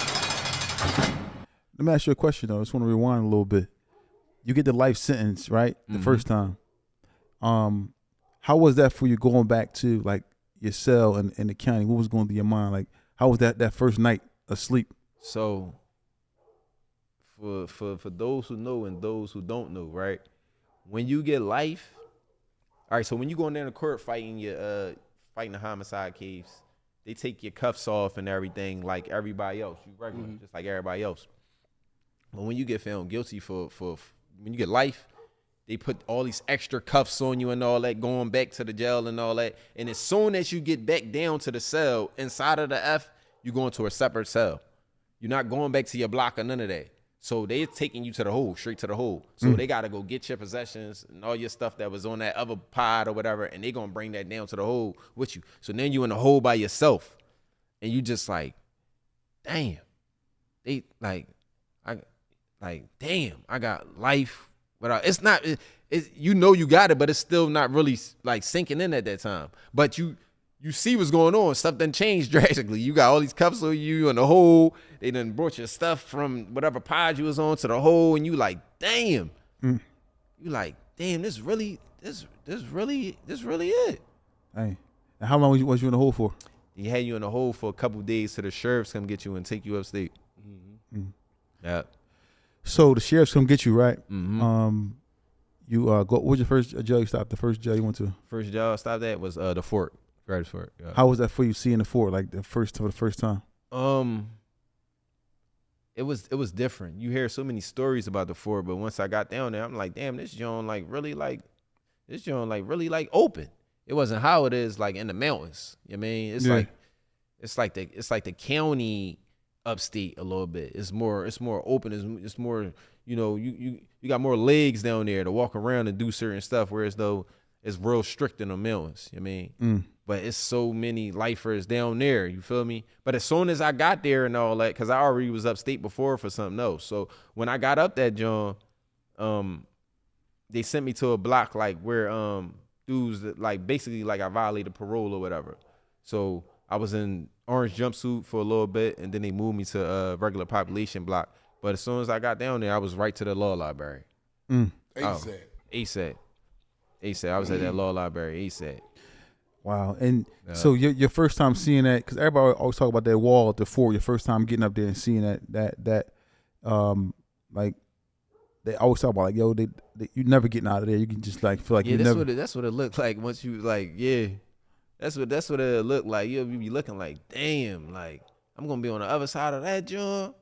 me ask you a question, though. I just want to rewind a little bit. You get the life sentence, right? The first time. How was that for you going back to, like, your cell in the county? What was going through your mind? Like, how was that first night asleep? So for those who know and those who don't know, right? When you get life, all right, so when you go in there in the court fighting the homicide case, they take your cuffs off and everything like everybody else. You regular, just like everybody else. But when you get found guilty for when you get life, they put all these extra cuffs on you and all that, going back to the jail and all that. And as soon as you get back down to the cell, inside of the F, you go into a separate cell. You're not going back to your block or none of that. So they're taking you to the hole, straight to the hole. So they got to go get your possessions and all your stuff that was on that other pod or whatever, and they going to bring that down to the hole with you. So then you in the hole by yourself. And you just like, damn. They damn, I got life. But it's not, you know you got it, but it's still not really like sinking in at that time. But you see what's going on. Stuff done changed drastically. You got all these cuffs on you in the hole. They done brought your stuff from whatever pod you was on to the hole, and you like, damn. You like, damn, this really it. Hey, and how long was you in the hole for? He had you in the hole for a couple days till the sheriffs come get you and take you upstate. Yeah. So the sheriffs come get you, right? Mm-hmm. You go. What was your first jail you stopped? The first jail you went to? First job I stopped at was the fort, Gratis Fort. Yeah. How was that for you seeing the fort like for the first time? It was different. You hear so many stories about the fort, but once I got down there, I'm like, damn, this joint really open. It wasn't how it is like in the mountains. You know what I mean? It's like the county upstate a little bit. It's more open. It's more, you got more legs down there to walk around and do certain stuff, whereas though it's real strict in the mountains. You know what I mean? But it's so many lifers down there, you feel me? But as soon as I got there and all that, because I already was upstate before for something else. So when I got up that joint, they sent me to a block like where dudes that like basically like I violated parole or whatever. So I was in orange jumpsuit for a little bit, and then they moved me to a regular population block. But as soon as I got down there, I was right to the law library. ASAP. I was at that law library ASAP. Wow. And so your first time seeing that, because everybody always talk about that wall at the fort, your first time getting up there and seeing that like they always talk about like, yo, they you never getting out of there. You can just like feel like you never. That's what it looked like once you like, yeah. That's what it looked like. You'll be looking like, damn, like I'm gonna be on the other side of that joint.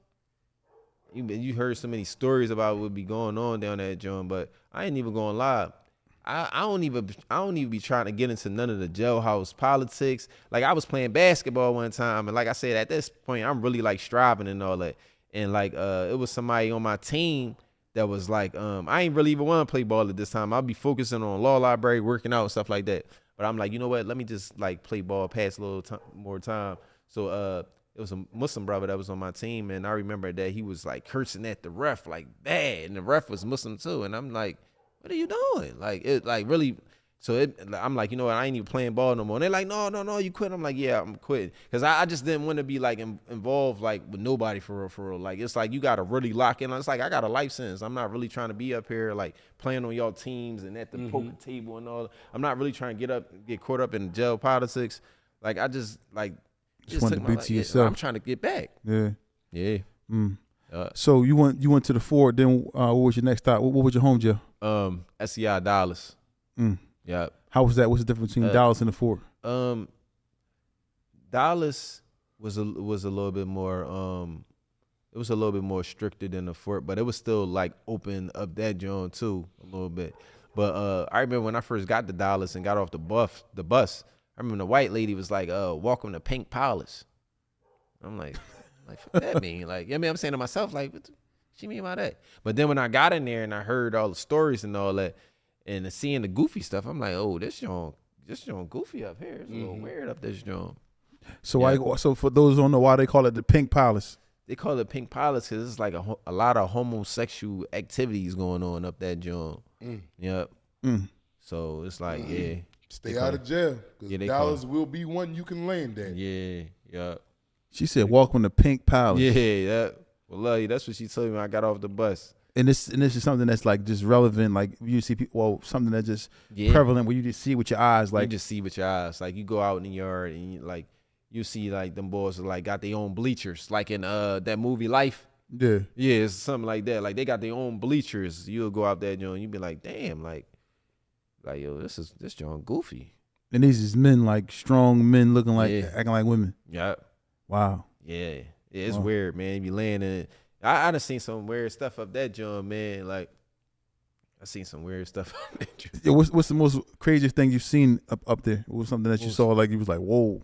You heard so many stories about what be going on down that joint, but I ain't even gonna lie. I don't even be trying to get into none of the jailhouse politics. Like I was playing basketball one time, and like I said, at this point, I'm really like striving and all that. And like it was somebody on my team that was like, I ain't really even want to play ball at this time. I'll be focusing on law library, working out and stuff like that. But I'm like, you know what? Let me just like play ball, pass a little more time. So it was a Muslim brother that was on my team, and I remember that he was like cursing at the ref like bad, and the ref was Muslim too. And I'm like, what are you doing? Like it, like really. So I'm like, you know what? I ain't even playing ball no more. And they're like, no, you quit. I'm like, yeah, I'm quitting, because I just didn't want to be like involved like with nobody for real. Like it's like you gotta really lock in. It's like I got a life sentence. I'm not really trying to be up here like playing on y'all teams and at the poker table and all. I'm not really trying to get caught up in jail politics. Like I just like just want to be to yeah, yourself. I'm trying to get back. Yeah. So you went to the fort. Then what was your next stop? What was your home jail? SCI Dallas. Yeah. How was that? What's the difference between Dallas and the fort? Dallas was a little bit more it was a little bit more stricter than the fort, but it was still like open up that joint too a little bit. But I remember when I first got to Dallas and got off the bus, I remember the white lady was like, welcome to Pink Palace. I'm like what that mean? Like, you know what I mean? I'm saying to myself, like, what she mean by that? But then when I got in there and I heard all the stories and all that, and seeing the goofy stuff, I'm like, oh, this joint goofy up here. It's a little weird up this joint. So so for those who don't know, why they call it the Pink Palace? They call it Pink Palace because it's like a lot of homosexual activities going on up that joint. Yep. So it's like, Stay out of jail, because Dallas will be one you can land at. Yeah. She said, welcome to Pink Palace. Yeah. Well, love you. That's what she told me when I got off the bus. And this is something that's like just relevant, like you see people, something that's just prevalent where you just see with your eyes, like you just see with your eyes, like you go out in the yard and you see like them boys are like got their own bleachers, like in that movie Life. Yeah, it's something like that. Like they got their own bleachers. You'll go out there, and you be like, damn, like yo, this joint goofy. And these is men, like strong men, looking like acting like women. Yeah. Wow. Yeah, it's weird, man. You be laying in it. I done seen some weird stuff up that joint, man. Like, I seen some weird stuff up that joint. Yeah, what's the most craziest thing you've seen up there? What was something that you saw like you was like, whoa?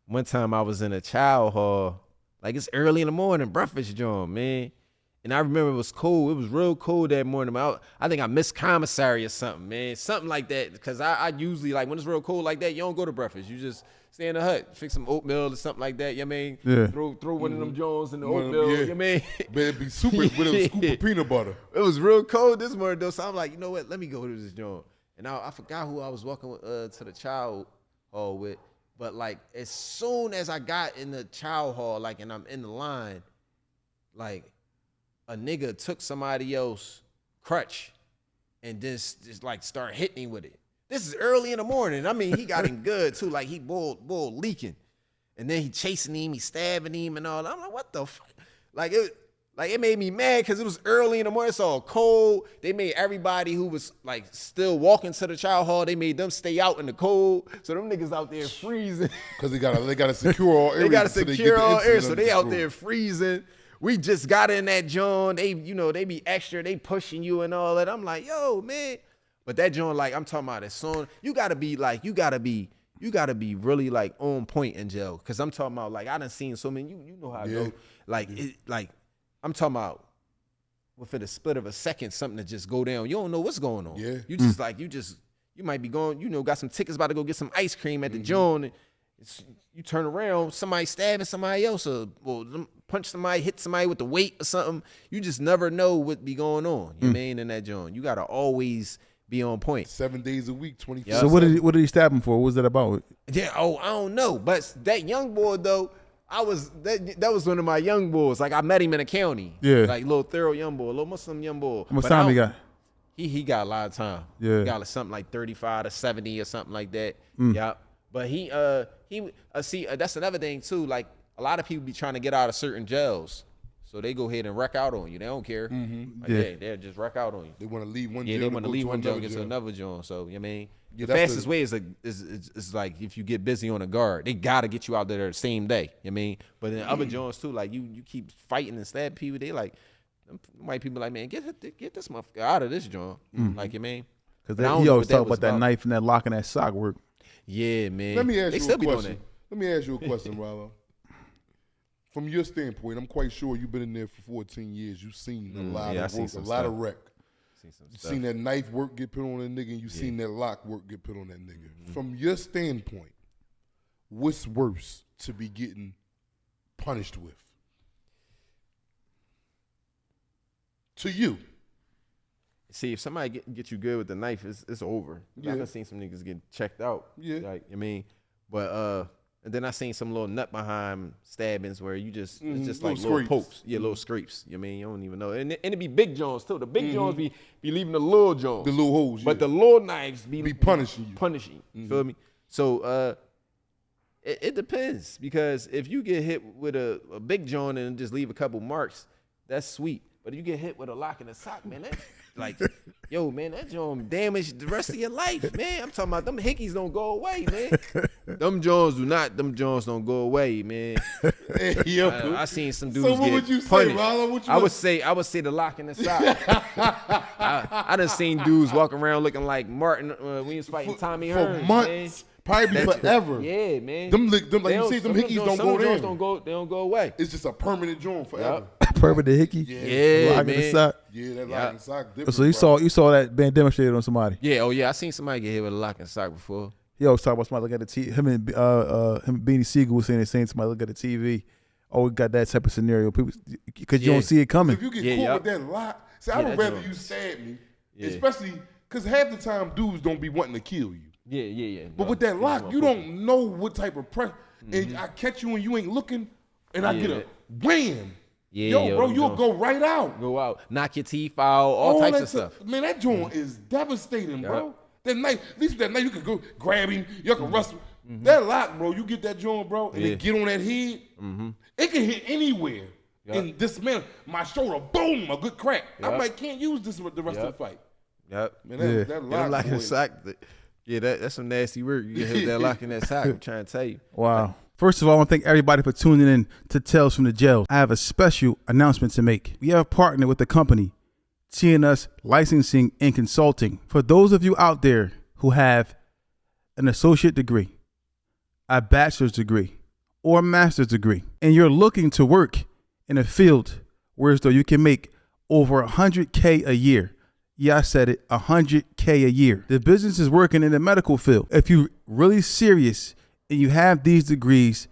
One time I was in a child hall, like it's early in the morning, breakfast joint, man. And I remember it was cold. It was real cold that morning. I think I missed commissary or something, man. Something like that. Because I usually, like, when it's real cold like that, you don't go to breakfast. You just stay in the hut, fix some oatmeal or something like that. You know what I mean? Yeah. Throw one of them Jones in the oatmeal. You know what I mean? Better be super with a scoop of peanut butter. It was real cold this morning, though. So I'm like, you know what? Let me go to this joint. And I forgot who I was walking to the child hall with. But, like, as soon as I got in the child hall, like, and I'm in the line, like, a nigga took somebody else's crutch and just like start hitting him with it. This is early in the morning. I mean, he got him good too. Like he bull leaking. And then he chasing him, he stabbing him and all. I'm like, what the fuck? Like Like, it made me mad because it was early in the morning. It's all cold. They made everybody who was, like, still walking to the chow hall, they made them stay out in the cold. So them niggas out there freezing. Because they gotta secure all areas. They got to until secure get the all areas. incident So under they out control. there freezing. We just got in that joint. They, they be extra. They pushing you and all that. I'm like, yo, man. But that joint, like, I'm talking about as soon, you got to be really, like, on point in jail. Because I'm talking about, like, I done seen so many, you know how I go. Like, I'm talking about within a split of a second, something to just go down. You don't know what's going on. Yeah. You just like, you might be going, got some tickets about to go get some ice cream at the joint. And you turn around, somebody stabbing somebody else, or punch somebody, hit somebody with the weight or something. You just never know what be going on. You mean in that joint. You gotta always be on point. 7 days a week, 24. So what did he stab him for? What was that about? Yeah. Oh, I don't know. But that young boy though, that was one of my young boys. Like, I met him in the county. Yeah. Like, little thorough young boy, little Muslim young boy. How much But time he got? He got a lot of time. Yeah. He got like something like 35 to 70 or something like that. Yeah. But he see, that's another thing too. Like, a lot of people be trying to get out of certain jails. So they go ahead and wreck out on you. They don't care. Like, they'll just wreck out on you. They want to leave one Yeah, jail. they want to go leave one jail and another get to another jail. So, you know what I mean? Yeah, The that's fastest way is like if you get busy on a guard, they gotta get you out there the same day. You know what I mean? But in other joints too, like you keep fighting and stabbing people, they like them white people like, man, get this motherfucker out of this joint. Like, you know what I mean? Because he always talk about that knife and that lock and that sock work. Yeah, man. Let me ask they you still a be doing question. Let me ask you a question, Ralo. From your standpoint, I'm quite sure you've been in there for 14 years. You've seen a lot yeah, I of seen work, a some lot stuff. of wreck. Some You stuff. seen that knife work get put on a nigga, and you seen that lock work get put on that nigga. From your standpoint, what's worse to be getting punished with? To you. See, if somebody get you good with the knife, it's over. Yeah. I've seen some niggas get checked out. Yeah. Like, I mean, but and then I seen some little nut behind stabbings where you just it's just like Little little scrapes. pokes. Yeah, little scrapes. You know what I mean, you don't even know. And it be big joints too. The big joints be leaving the little joints. The little holes, But yeah. the little knives be punishing you. Punishing. Feel me? So it depends, because if you get hit with a big joint and just leave a couple marks, that's sweet. But if you get hit with a lock and a sock, man, that like, yo, man, that joint damaged the rest of your life, man. I'm talking about them hickeys don't go away, man. Them joints don't go away, man. Hey, yo. I seen some dudes So what get would you say, punished. Ralo? What you I would say the lock and the sock. I done seen dudes walk around looking like Martin when he was fighting Tommy for Hearns, months, man. probably forever. Yeah, man. Them like They you say, them some hickeys joints- don't some go joints down. They don't go away. It's just a permanent joint forever. Permanent hickey. Yeah, Lock and man. the sock. Yeah, that Yeah. lock and sock different. So you saw that being demonstrated on somebody. Yeah, oh yeah, I seen somebody get hit with a lock and sock before. He always talk about somebody looking at the TV. Him and Beanie Siegel was saying the same. Somebody look at the TV. Oh, we got that type of scenario. People, because you Yeah. don't see it coming. If you get Yeah, caught yup. with that lock, see, I Yeah, would that rather joint you is- stab me, Yeah. especially because half the time dudes don't be wanting to kill you. Yeah. But with that lock, you don't know what type of pressure. And I catch you when you ain't looking, and I get a wham. Yeah, yo, bro, them you'll joints go right out. go out, knock your teeth out, all types that of stuff. Man, that joint is devastating, bro. That knife, at least with that knife, you can go grab him, you can wrestle. That lock, bro, you get that joint, bro, and Yeah. it get on that head, it can hit anywhere. Yup. And this man, my shoulder, boom, a good crack. I Yup. might can't use this with the rest of Yup. the fight. Yep. Man, Yeah. that Yeah, lock, lock boy, and sock. Yeah, that's some nasty work. You get hit with that lock and that sock. I'm trying to tell you. Wow. First of all, I want to thank everybody for tuning in to Tales from the Jail. I have a special announcement to make. We have partnered with the company TNS Licensing and Consulting. For those of you out there who have an associate degree, a bachelor's degree, or a master's degree, and you're looking to work in a field where as though you can make over $100K a year. Yeah, I said it, $100K a year. The business is working in the medical field. If you're really serious and you have these degrees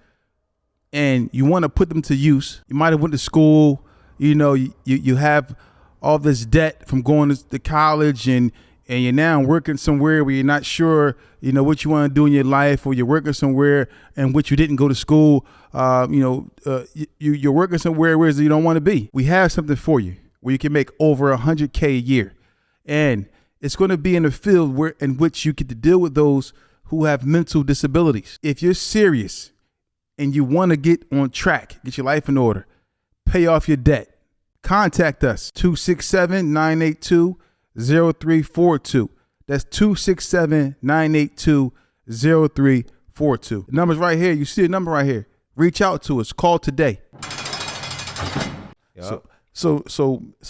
and you want to put them to use, you might have went to school, you have all this debt from going to college and you're now working somewhere where you're not sure, what you want to do in your life, or you're working somewhere in which you didn't go to school, you're working somewhere where you don't want to be. We have something for you where you can make over $100K a year. And it's going to be in a field in which you get to deal with those who have mental disabilities. If you're serious and you want to get on track, get your life in order, pay off your debt, contact us, 267-982-0342. That's 267-982-0342. The number's right here. You see the number right here. Reach out to us. Call today. Yup. So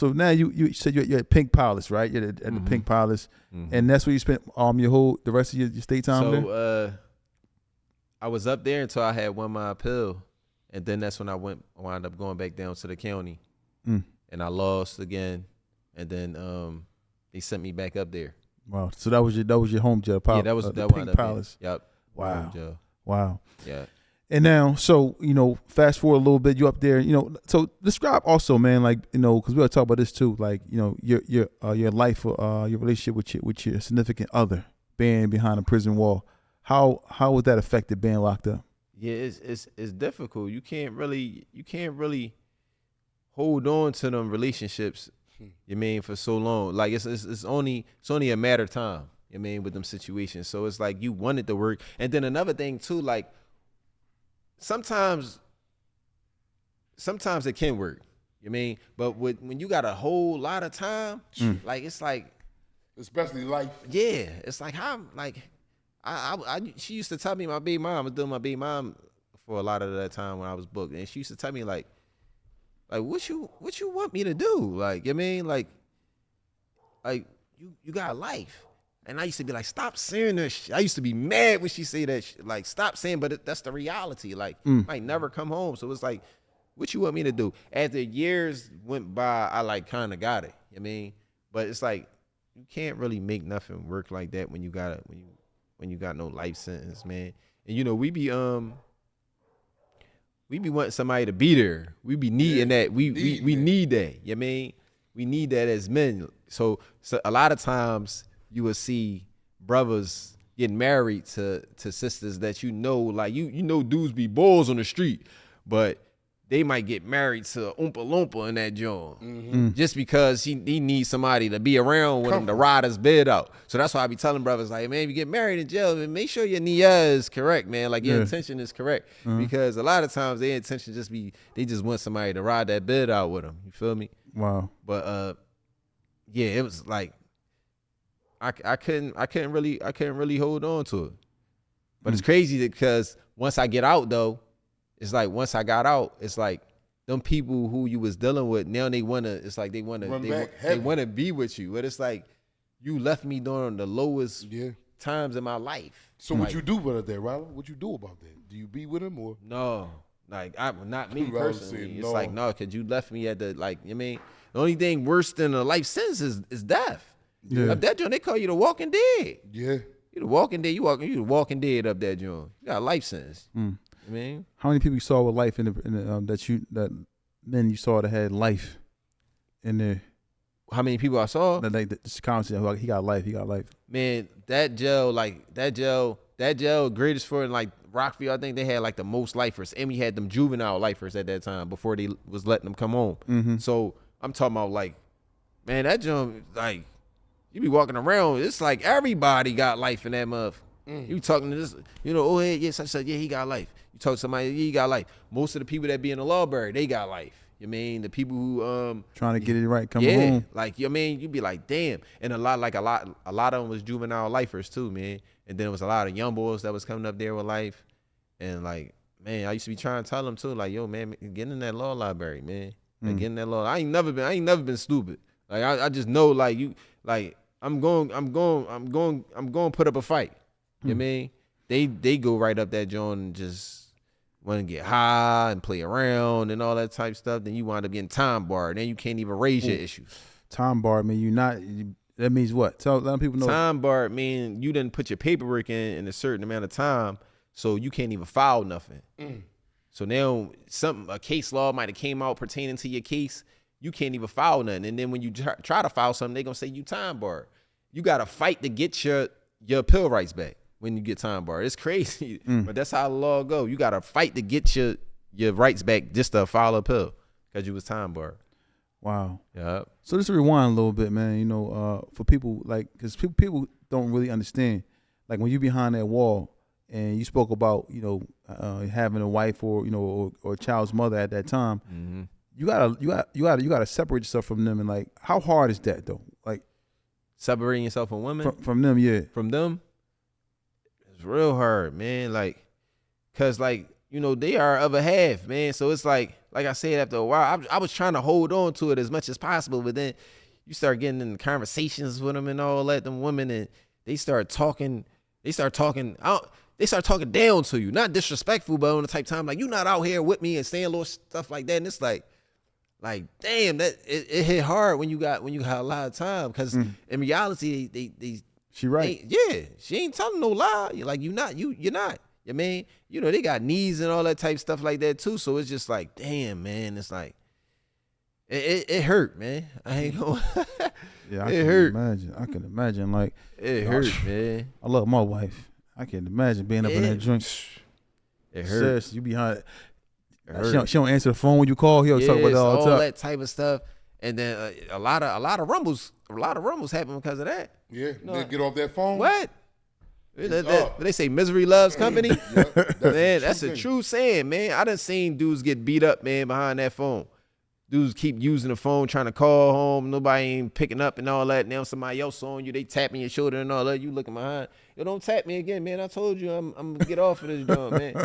now you said you're at Pink Palace, right? You're at the Pink Palace, and that's where you spent the rest of your state time there? So I was up there until I had won my appeal, and then that's when I wound up going back down to the county, and I lost again, and then they sent me back up there. Wow. So that was your home jail, Yeah, that was the Pink Pink Palace. Yep. Wow. Home jail. Wow. Yeah. And now, so, fast forward a little bit, you up there, so describe also, man, like, because we'll talk about this too, like, your life, your relationship with your significant other being behind a prison wall. How was that affected being locked up? Yeah, it's difficult. You can't really hold on to them relationships, you mean, for so long. Like it's only a matter of time, you mean, with them situations. So it's like you want it to work. And then another thing too, like sometimes it can work, you mean, but when you got a whole lot of time, like it's like, Especially life. yeah, it's like how like she used to tell me, my baby mom, I was doing my baby mom for a lot of that time when I was booked, and she used to tell me like what you want me to do, like, you mean, like you got a life. And I used to be like, stop saying that shit. I used to be mad when she say that shit. Like, stop saying, but that's the reality. Like, might never come home. So it's like, what you want me to do? After years went by, I like kind of got it. You know what I mean? But it's like, you can't really make nothing work like that when you got no life sentence, man. And we be wanting somebody to be there. We be needing that. We need that. You know what I mean? We need that as men. So a lot of times you will see brothers getting married to sisters that like dudes be bulls on the street, but they might get married to a Oompa Loompa in that joint just because he needs somebody to be around with him to ride his bed out. So that's why I be telling brothers, like, man, if you get married in jail, man, make sure your niyyah is correct, man. Like your intention is correct, because a lot of times their intention they just want somebody to ride that bed out with them. You feel me? Wow. But yeah, it was like, I couldn't really hold on to it. But it's crazy because once I get out though, it's like once I got out, it's like them people who you was dealing with, now they wanna be with you. But it's like you left me during the lowest times in my life. So what you do with that, Ralo? What you do about that? Do you be with him or? No. Like not me personally. It's no. like, no, cause you left me at the, like, you mean, the only thing worse than a life sentence is death. Yeah. Up that joint, they call you the Walking Dead. Yeah. You the Walking Dead. You the Walking Dead up that joint. You got a life sentence. You mean, how many people you saw with life in the that men you saw that had life in there? how many people I saw? Like this conversation, like he got life. Man, that jail, greatest for in like Rockville, I think they had like the most lifers, and we had them juvenile lifers at that time before they was letting them come home. Mm-hmm. So I'm talking about like, man, that jump, like, you be walking around, it's like everybody got life in that motherfucker. You talking to this, oh, hey, yes, I said, yeah, he got life. You talk to somebody, yeah, he got life. Most of the people that be in the Lawberry, they got life. You mean the people who trying to get it right, coming home. Like, you mean, you be like, damn. And a lot of them was juvenile lifers too, man. And then it was a lot of young boys that was coming up there with life. And like, man, I used to be trying to tell them too, like, yo, man, get in that law library, man. Like, get in that law. I ain't never been stupid. Like, I just know, like, you, like, I'm going to put up a fight. You know what I mean? They go right up that joint and just want to get high and play around and all that type stuff. Then you wind up getting time barred. Then you can't even raise your issues. Time barred, man. That means what? Tell them people know. Time barred mean you didn't put your paperwork in a certain amount of time, so you can't even file nothing. So now a case law might have came out pertaining to your case. You can't even file nothing. And then when you try to file something, they're going to say you time barred. You got to fight to get your appeal rights back when you get time barred. It's crazy, but that's how the law go. You got to fight to get your rights back just to file an appeal because you was time barred. Wow. Yeah. So just to rewind a little bit, man, for people, like, because people don't really understand, like, when you behind that wall and you spoke about, having a wife or, or a child's mother at that time, you gotta separate yourself from them, and like, how hard is that though? Like Separating yourself from women, from them, yeah. from them, it's real hard, man. Like, cause like, you know, they are other half, man. So it's like I said, after a while, I was trying to hold on to it as much as possible, but then you start getting in conversations with them and all that, them women, and they start talking down to you, not disrespectful, but on the type of time like, you not out here with me and saying little stuff like that, and it's like damn, that it hit hard when you got a lot of time, because in reality She right. she ain't telling no lie. You're not. You mean, you know, they got needs and all that type stuff like that too. So it's just like, damn, man, it's like it hurt, man. I ain't gonna. Yeah, it hurt. I can imagine. Like, It hurt, man. I love my wife. I can imagine being up in that joint. It hurt. Seriously, you behind. She don't answer the phone when you call. He'll talk about that all the all time. that type of stuff, and then a lot of rumbles happen because of that. Yeah, they get off that phone. What? They say misery loves company. Man, that's a true saying, man. I done seen dudes get beat up, man, behind that phone. Dudes keep using the phone, trying to call home. Nobody ain't picking up and all that. Now somebody else on you. They tapping your shoulder and all that. You looking behind. Yo, don't tap me again, man. I told you I'm going to get off of this joint, man.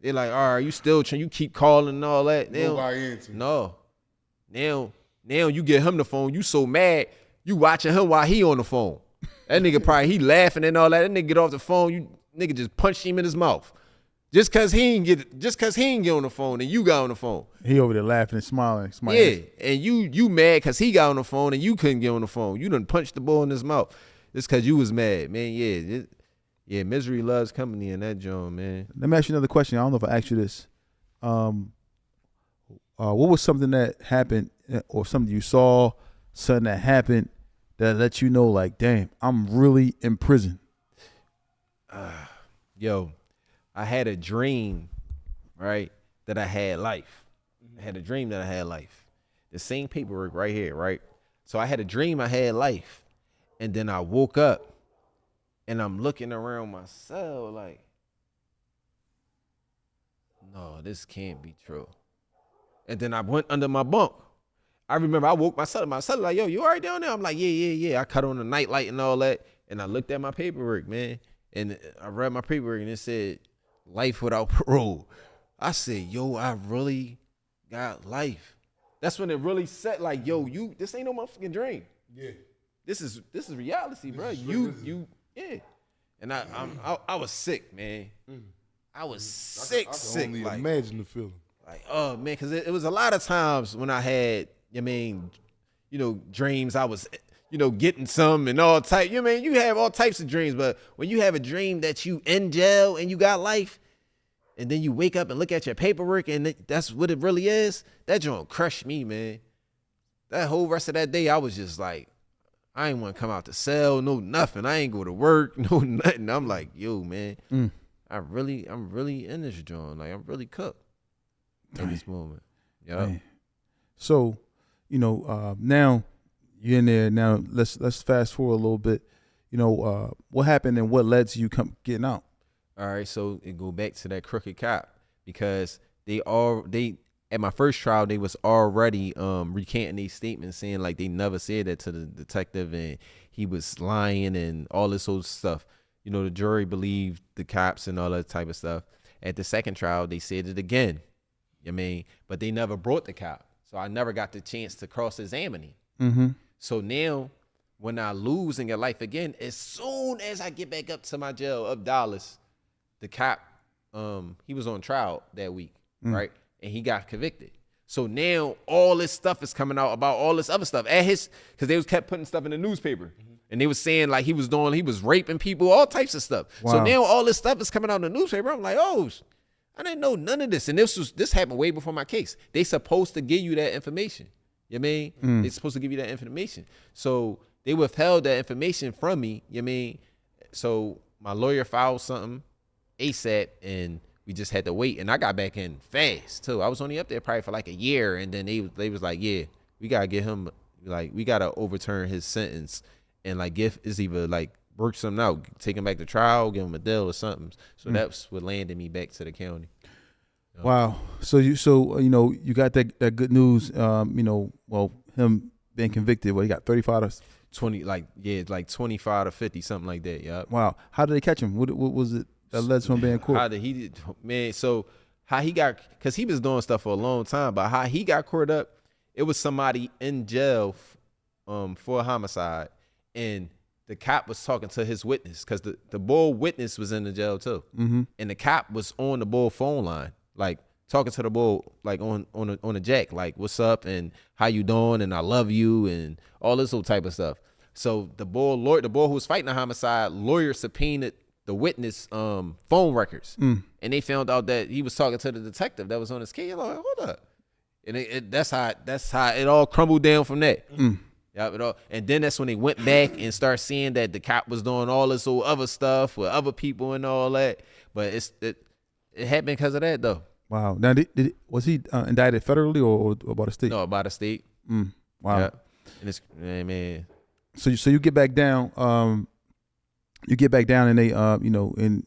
They're like, all right, you still trying. You keep calling and all that. Now, Nobody answer. No. Now you get him the phone. You so mad. You watching him while he on the phone. That nigga probably, he laughing and all that. That nigga get off the phone. You nigga just punched him in his mouth. Just cause he ain't get on the phone and you got on the phone. He over there laughing and smiling. Yeah, and you mad cause he got on the phone and you couldn't get on the phone. You done punched the ball in his mouth. Just cause you was mad, man. Yeah, misery loves company in that joint, man. Let me ask you another question. I don't know if I asked you this. What was something that happened, or something you saw, something that happened that let you know, like, damn, I'm really in prison? Yo, I had a dream, right, that I had life. I had a dream that I had life. The same paperwork right here, right? So I had a dream I had life. And then I woke up and I'm looking around my cell like, no, this can't be true. And then I went under my bunk. I remember I woke my son like, yo, you all right down there? I'm like, yeah. I cut on the nightlight and all that. And I looked at my paperwork, man. And I read my paperwork and it said, life without parole. I said, yo, I really got life. That's when it really set like, yo, this ain't no motherfucking dream. Yeah. This is reality, bro. Yeah. And I was sick, man. I was sick. I can only like, imagine the feeling. Like, oh man, because it was a lot of times when I had, dreams. I was, getting some and all type. You have all types of dreams, but when you have a dream that you in jail and you got life, and then you wake up and look at your paperwork and that's what it really is, that joint crushed me, man. That whole rest of that day, I was just like, I ain't want to come out the cell, no nothing. I ain't go to work, no nothing. I'm like, yo, man, I'm really in this joint. Like, I'm really cooked in this moment. Yeah. So, now you're in there. Now let's fast forward a little bit. What happened and what led to you getting out? All right, so it go back to that crooked cop, because they at my first trial, they was already recanting these statements, saying like they never said that to the detective and he was lying and all this old stuff. The jury believed the cops and all that type of stuff. At the second trial, they said it again. But they never brought the cop, so I never got the chance to cross-examine him. Mm-hmm. So now, when I lose and get life again, as soon as I get back up to my jail of Dallas, the cop, he was on trial that week, right? And he got convicted. So now all this stuff is coming out about all this other stuff because they kept putting stuff in the newspaper. And they was saying like he was raping people, all types of stuff. Wow. So now all this stuff is coming out in the newspaper. I'm like, oh, I didn't know none of this. And this happened way before my case. They supposed to give you that information. They supposed to give you that information. So they withheld that information from me. So my lawyer filed something ASAP, and we just had to wait. And I got back in fast too. I was only up there probably for like a year, and then they was like, yeah, we gotta get him, like, we gotta overturn his sentence and like is either like work something out, take him back to trial, give him a deal or something. So that's what landed me back to the county. Wow. So you know, you got that good news. You know, well, him being convicted. Well, he got 35 to 20, like 25 to 50, something like that. Yeah. Wow. How did they catch him? What was it that led to him being caught? How did he, man? So how he got, because he was doing stuff for a long time, but how he got caught up, it was somebody in jail for a homicide, and the cop was talking to his witness, because the bull witness was in the jail too, and the cop was on the bull phone line, like talking to the bull, like on a jack, like what's up and how you doing and I love you and all this whole type of stuff. So the bull who was fighting the homicide lawyer subpoenaed the witness phone records, and they found out that he was talking to the detective that was on his case. Like, hold up, and that's how it all crumbled down from that. Yeah, and then that's when they went back and started seeing that the cop was doing all this old other stuff with other people and all that. But it happened because of that though. Wow. Now, was he indicted federally or by the state? No, by the state. Wow. Yeah. And it's, man. So you get back down. And they you know, and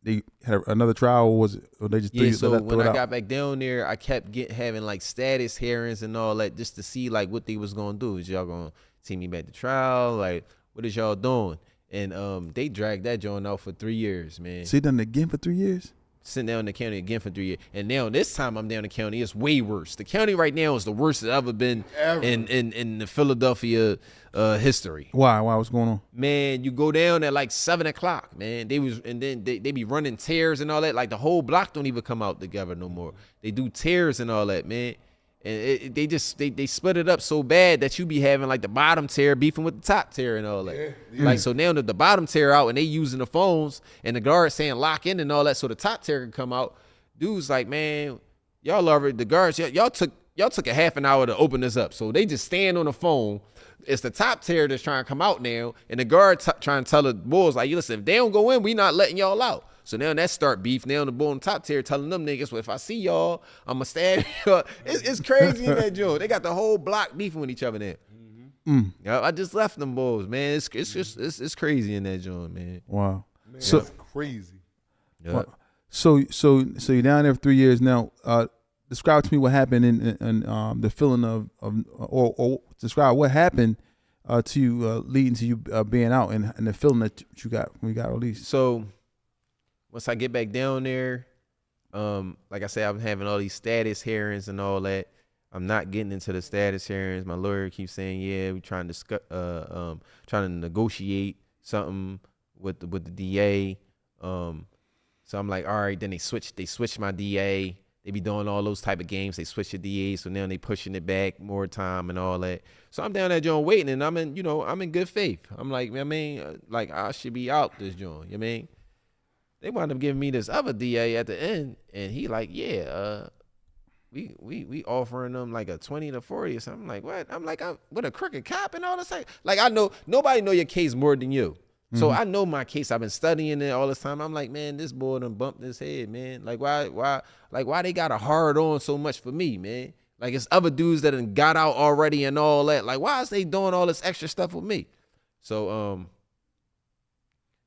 they had another trial, or was it? Or they just threw so when I out? got back down there, I kept having like status hearings and all that, just to see like what they was gonna do. Is y'all gonna take me back to trial? Like, what is y'all doing? And they dragged that joint out for 3 years, man. So he done it again for 3 years? Sitting down in the county again for 3 years. And now this time I'm down in the county, it's way worse. The county right now is the worst it's ever been in the Philadelphia history. Why? What's going on? Man, you go down at like 7:00, man. They be running tears and all that. Like the whole block don't even come out together no more. They do tears and all that, man. And they split it up so bad that you be having like the bottom tier beefing with the top tier and all that. Yeah. Like, so now the bottom tier out and they using the phones and the guards saying lock in and all that so the top tier can come out. Dude's like, man, y'all already, the guards, y'all took a half an hour to open this up. So they just stand on the phone. It's the top tier that's trying to come out now, and the guard trying to tell the bulls, like, listen, if they don't go in, we not letting y'all out. So now that start beef. Now the bull on top tier telling them niggas, well, if I see y'all, I'ma stab you. It's crazy in that joint. They got the whole block beefing with each other now. Yeah, I just left them bulls, man. It's crazy in that joint, man. Wow. Man, So that's crazy. Yeah. wow. So you're down there for 3 years now. Describe to me what happened and the feeling or describe what happened to you leading to you being out and the feeling that you got when you got released. So once I get back down there, like I said, I'm having all these status hearings and all that. I'm not getting into the status hearings. My lawyer keeps saying, yeah, we're trying to negotiate something with the DA. So I'm like, all right. Then they switch my DA. They be doing all those type of games. They switch the DA, so now they pushing it back more time and all that. So I'm down that joint waiting, and I'm in good faith. I'm like, I mean, like I should be out this joint. You know what I mean? They wound up giving me this other DA at the end, and he like, yeah, we offering them like a 20 to 40 or something. I'm like, what? I'm like, I'm with a crooked cop and all this. Like, I know nobody know your case more than you. So I know my case. I've been studying it all this time. I'm like, man, this boy done bumped his head, man. Like, why they got a hard on so much for me, man? Like, it's other dudes that done got out already and all that. Like, why is they doing all this extra stuff with me? So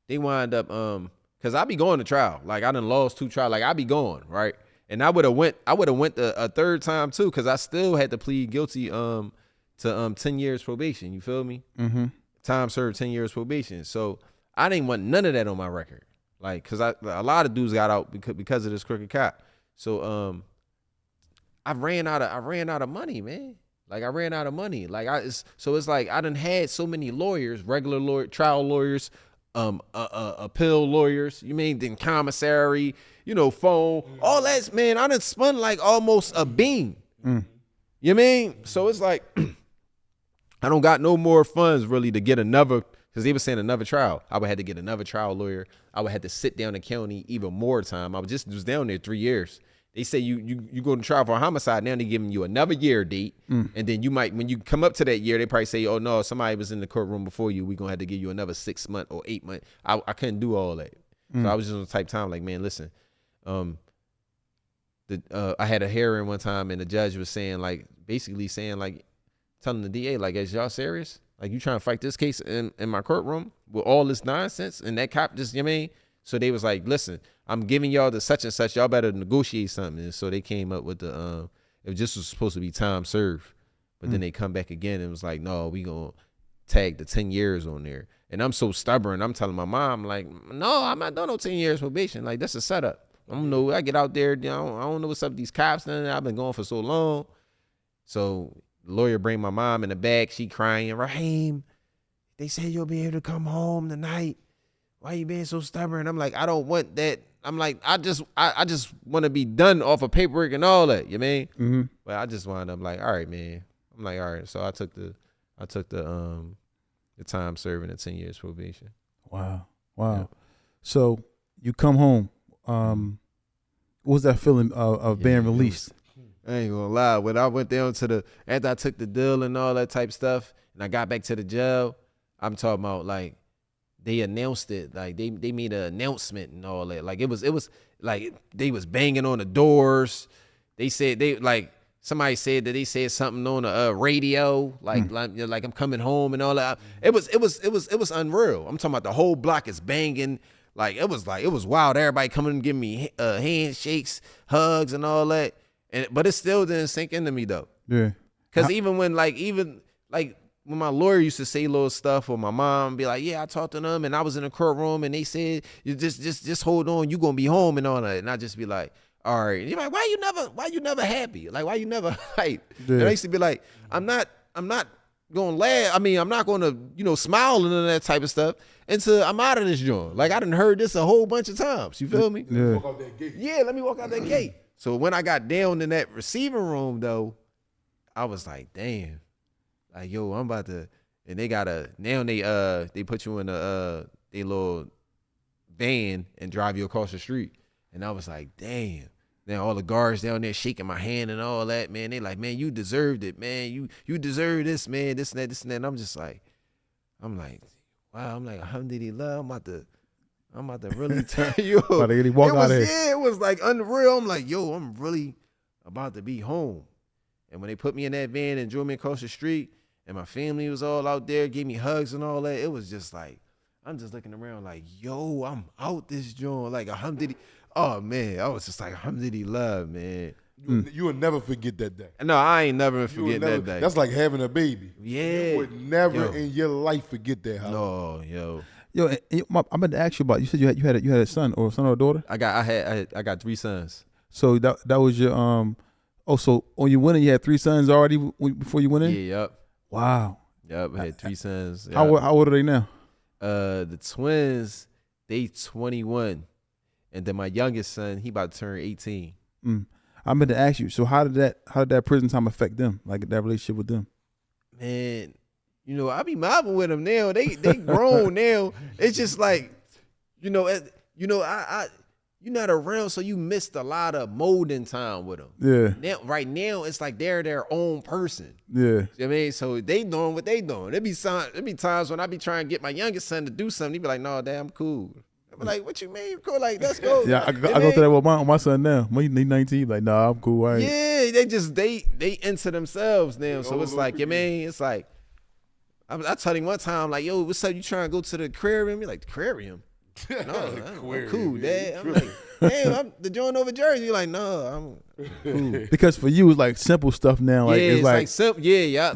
they wind up because I be going to trial. Like, I done lost 2 trials. Like, I be going, right? And I would have went a third time too, because I still had to plead guilty to 10 years probation. You feel me? Mm-hmm. Time served, 10 years probation. So I didn't want none of that on my record. Like, cause a lot of dudes got out because of this crooked cop. So I ran out of money, man. Like, I ran out of money. Like, it's like I done had so many lawyers, regular trial lawyers, appeal lawyers. You mean then commissary, phone, all that, man. I done spun like almost a bean. You mean? So it's like I don't got no more funds really to get another, because they were saying another trial. I would have to get another trial lawyer. I would have to sit down in county even more time. I was down there 3 years. They say you go to trial for a homicide. Now they're giving you another year date. And then you might, when you come up to that year, they probably say, oh no, somebody was in the courtroom before you. We're going to have to give you another 6 month or 8 month. I couldn't do all that. So I was just on the type of time like, man, listen, I had a hearing one time and the judge was saying basically telling the DA, like, is y'all serious? Like, you trying to fight this case in my courtroom with all this nonsense? And that cop just, you know what I mean? So they was like, listen, I'm giving y'all the such and such. Y'all better negotiate something. And so they came up with the it just was supposed to be time served, but then they come back again and was like, no, we gonna tag the 10 years on there. And I'm so stubborn. I'm telling my mom, like, no, I'm not doing no 10 years probation. Like, that's a setup. I don't know. I get out there, I don't know what's up with these cops. I've been going for so long. So the lawyer bring my mom in the back. She crying, Raheem, they said you'll be able to come home tonight. Why you being so stubborn? I'm like, I don't want that. I'm like, I just want to be done off of paperwork and all that. You mean? Mm-hmm. But I just wound up like, all right, man. I'm like, all right. So I took the time serving at 10 years probation. Wow. Yeah. So you come home. What was that feeling of being released? I ain't gonna lie. When I went down after I took the deal and all that type stuff, and I got back to the jail, I'm talking about like they announced it, like they made an announcement and all that. Like it was like they was banging on the doors. They said somebody said that they said something on the radio, like I'm coming home and all that. It was unreal. I'm talking about the whole block is banging. Like it was wild. Everybody coming and giving me handshakes, hugs, and all that. But it still didn't sink into me though. Yeah. Cause even when when my lawyer used to say little stuff, or my mom be like, yeah, I talked to them and I was in the courtroom and they said, you just hold on, you gonna be home and all that. And I just be like, all right. And you're like, why you never happy? Like, why you never hype? Yeah. And I used to be like, I'm not gonna laugh. I mean, I'm not gonna, smile and none of that type of stuff until I'm out of this joint. Like, I done heard this a whole bunch of times. You feel me? Yeah. Walk out that gate. Yeah, let me walk out that gate. So when I got down in that receiving room though, I was like, damn. Like, yo, I'm about to, and they they put you in a they little van and drive you across the street. And I was like, damn. Then all the guards down there shaking my hand and all that, man. They like, man, you deserved it, man. You deserve this, man. This and that, this and that. And I'm like, wow. I'm like, alhamdulillah. I'm about to really tell you. It was like unreal. I'm like, yo, I'm really about to be home. And when they put me in that van and drove me across the street, and my family was all out there, gave me hugs and all that, it was just like, I'm just looking around like, yo, I'm out this joint. Like, alhamdulillah. Oh, man, I was just like, alhamdulillah, man. You will never forget that day. No, I ain't never forget that day. That's like having a baby. Yeah. You would never in your life forget that. No, yo. Yo, I'm going to ask you about. You said you had a son or a daughter. I got 3 sons. So that was your so when you went in, you had 3 sons already before you went in. Yeah. Yep. Wow. Yep. I had 3 sons. Yep. How old are they now? The twins, they 21, and then my youngest son, he about to turn 18. I'm going to ask you. So how did that prison time affect them? Like that relationship with them? Man, I be mobbing with them now. They grown now. It's just like, you're not around, so you missed a lot of molding time with them. Yeah. Right now, it's like they're their own person. Yeah. You know what I mean? So they doing what they doing. There be times when I be trying to get my youngest son to do something. He be like, no, Dad, I'm cool. I be like, what you mean? You cool? Like, let's go. Yeah, I go through that with my son now. He's 19. Like, nah, I'm cool. Yeah, they into themselves now. So it's like, it's like, I told him one time, like, yo, what's up? You trying to go to the aquarium? You're like, the aquarium? No, I'm cool, Dad. I'm like, damn, I'm the joint over Jersey. You're like, no, I'm cool. Because for you, it's like simple stuff now. Like, it's like simple. Yeah.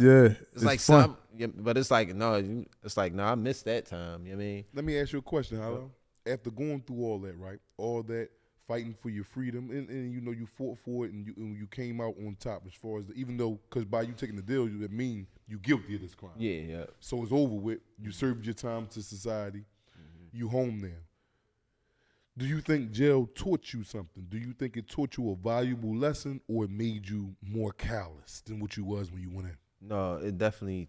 It's like fun. But it's like, no, I missed that time. You know what I mean? Let me ask you a question, Ralo. After going through all that, right? All that fighting for your freedom, and you fought for it, and you came out on top as far as even though, because by you taking the deal, that mean you guilty of this crime. Yeah. So it's over with. You served your time to society. You home now. Do you think jail taught you something? Do you think it taught you a valuable lesson, or it made you more callous than what you was when you went in? No, it definitely,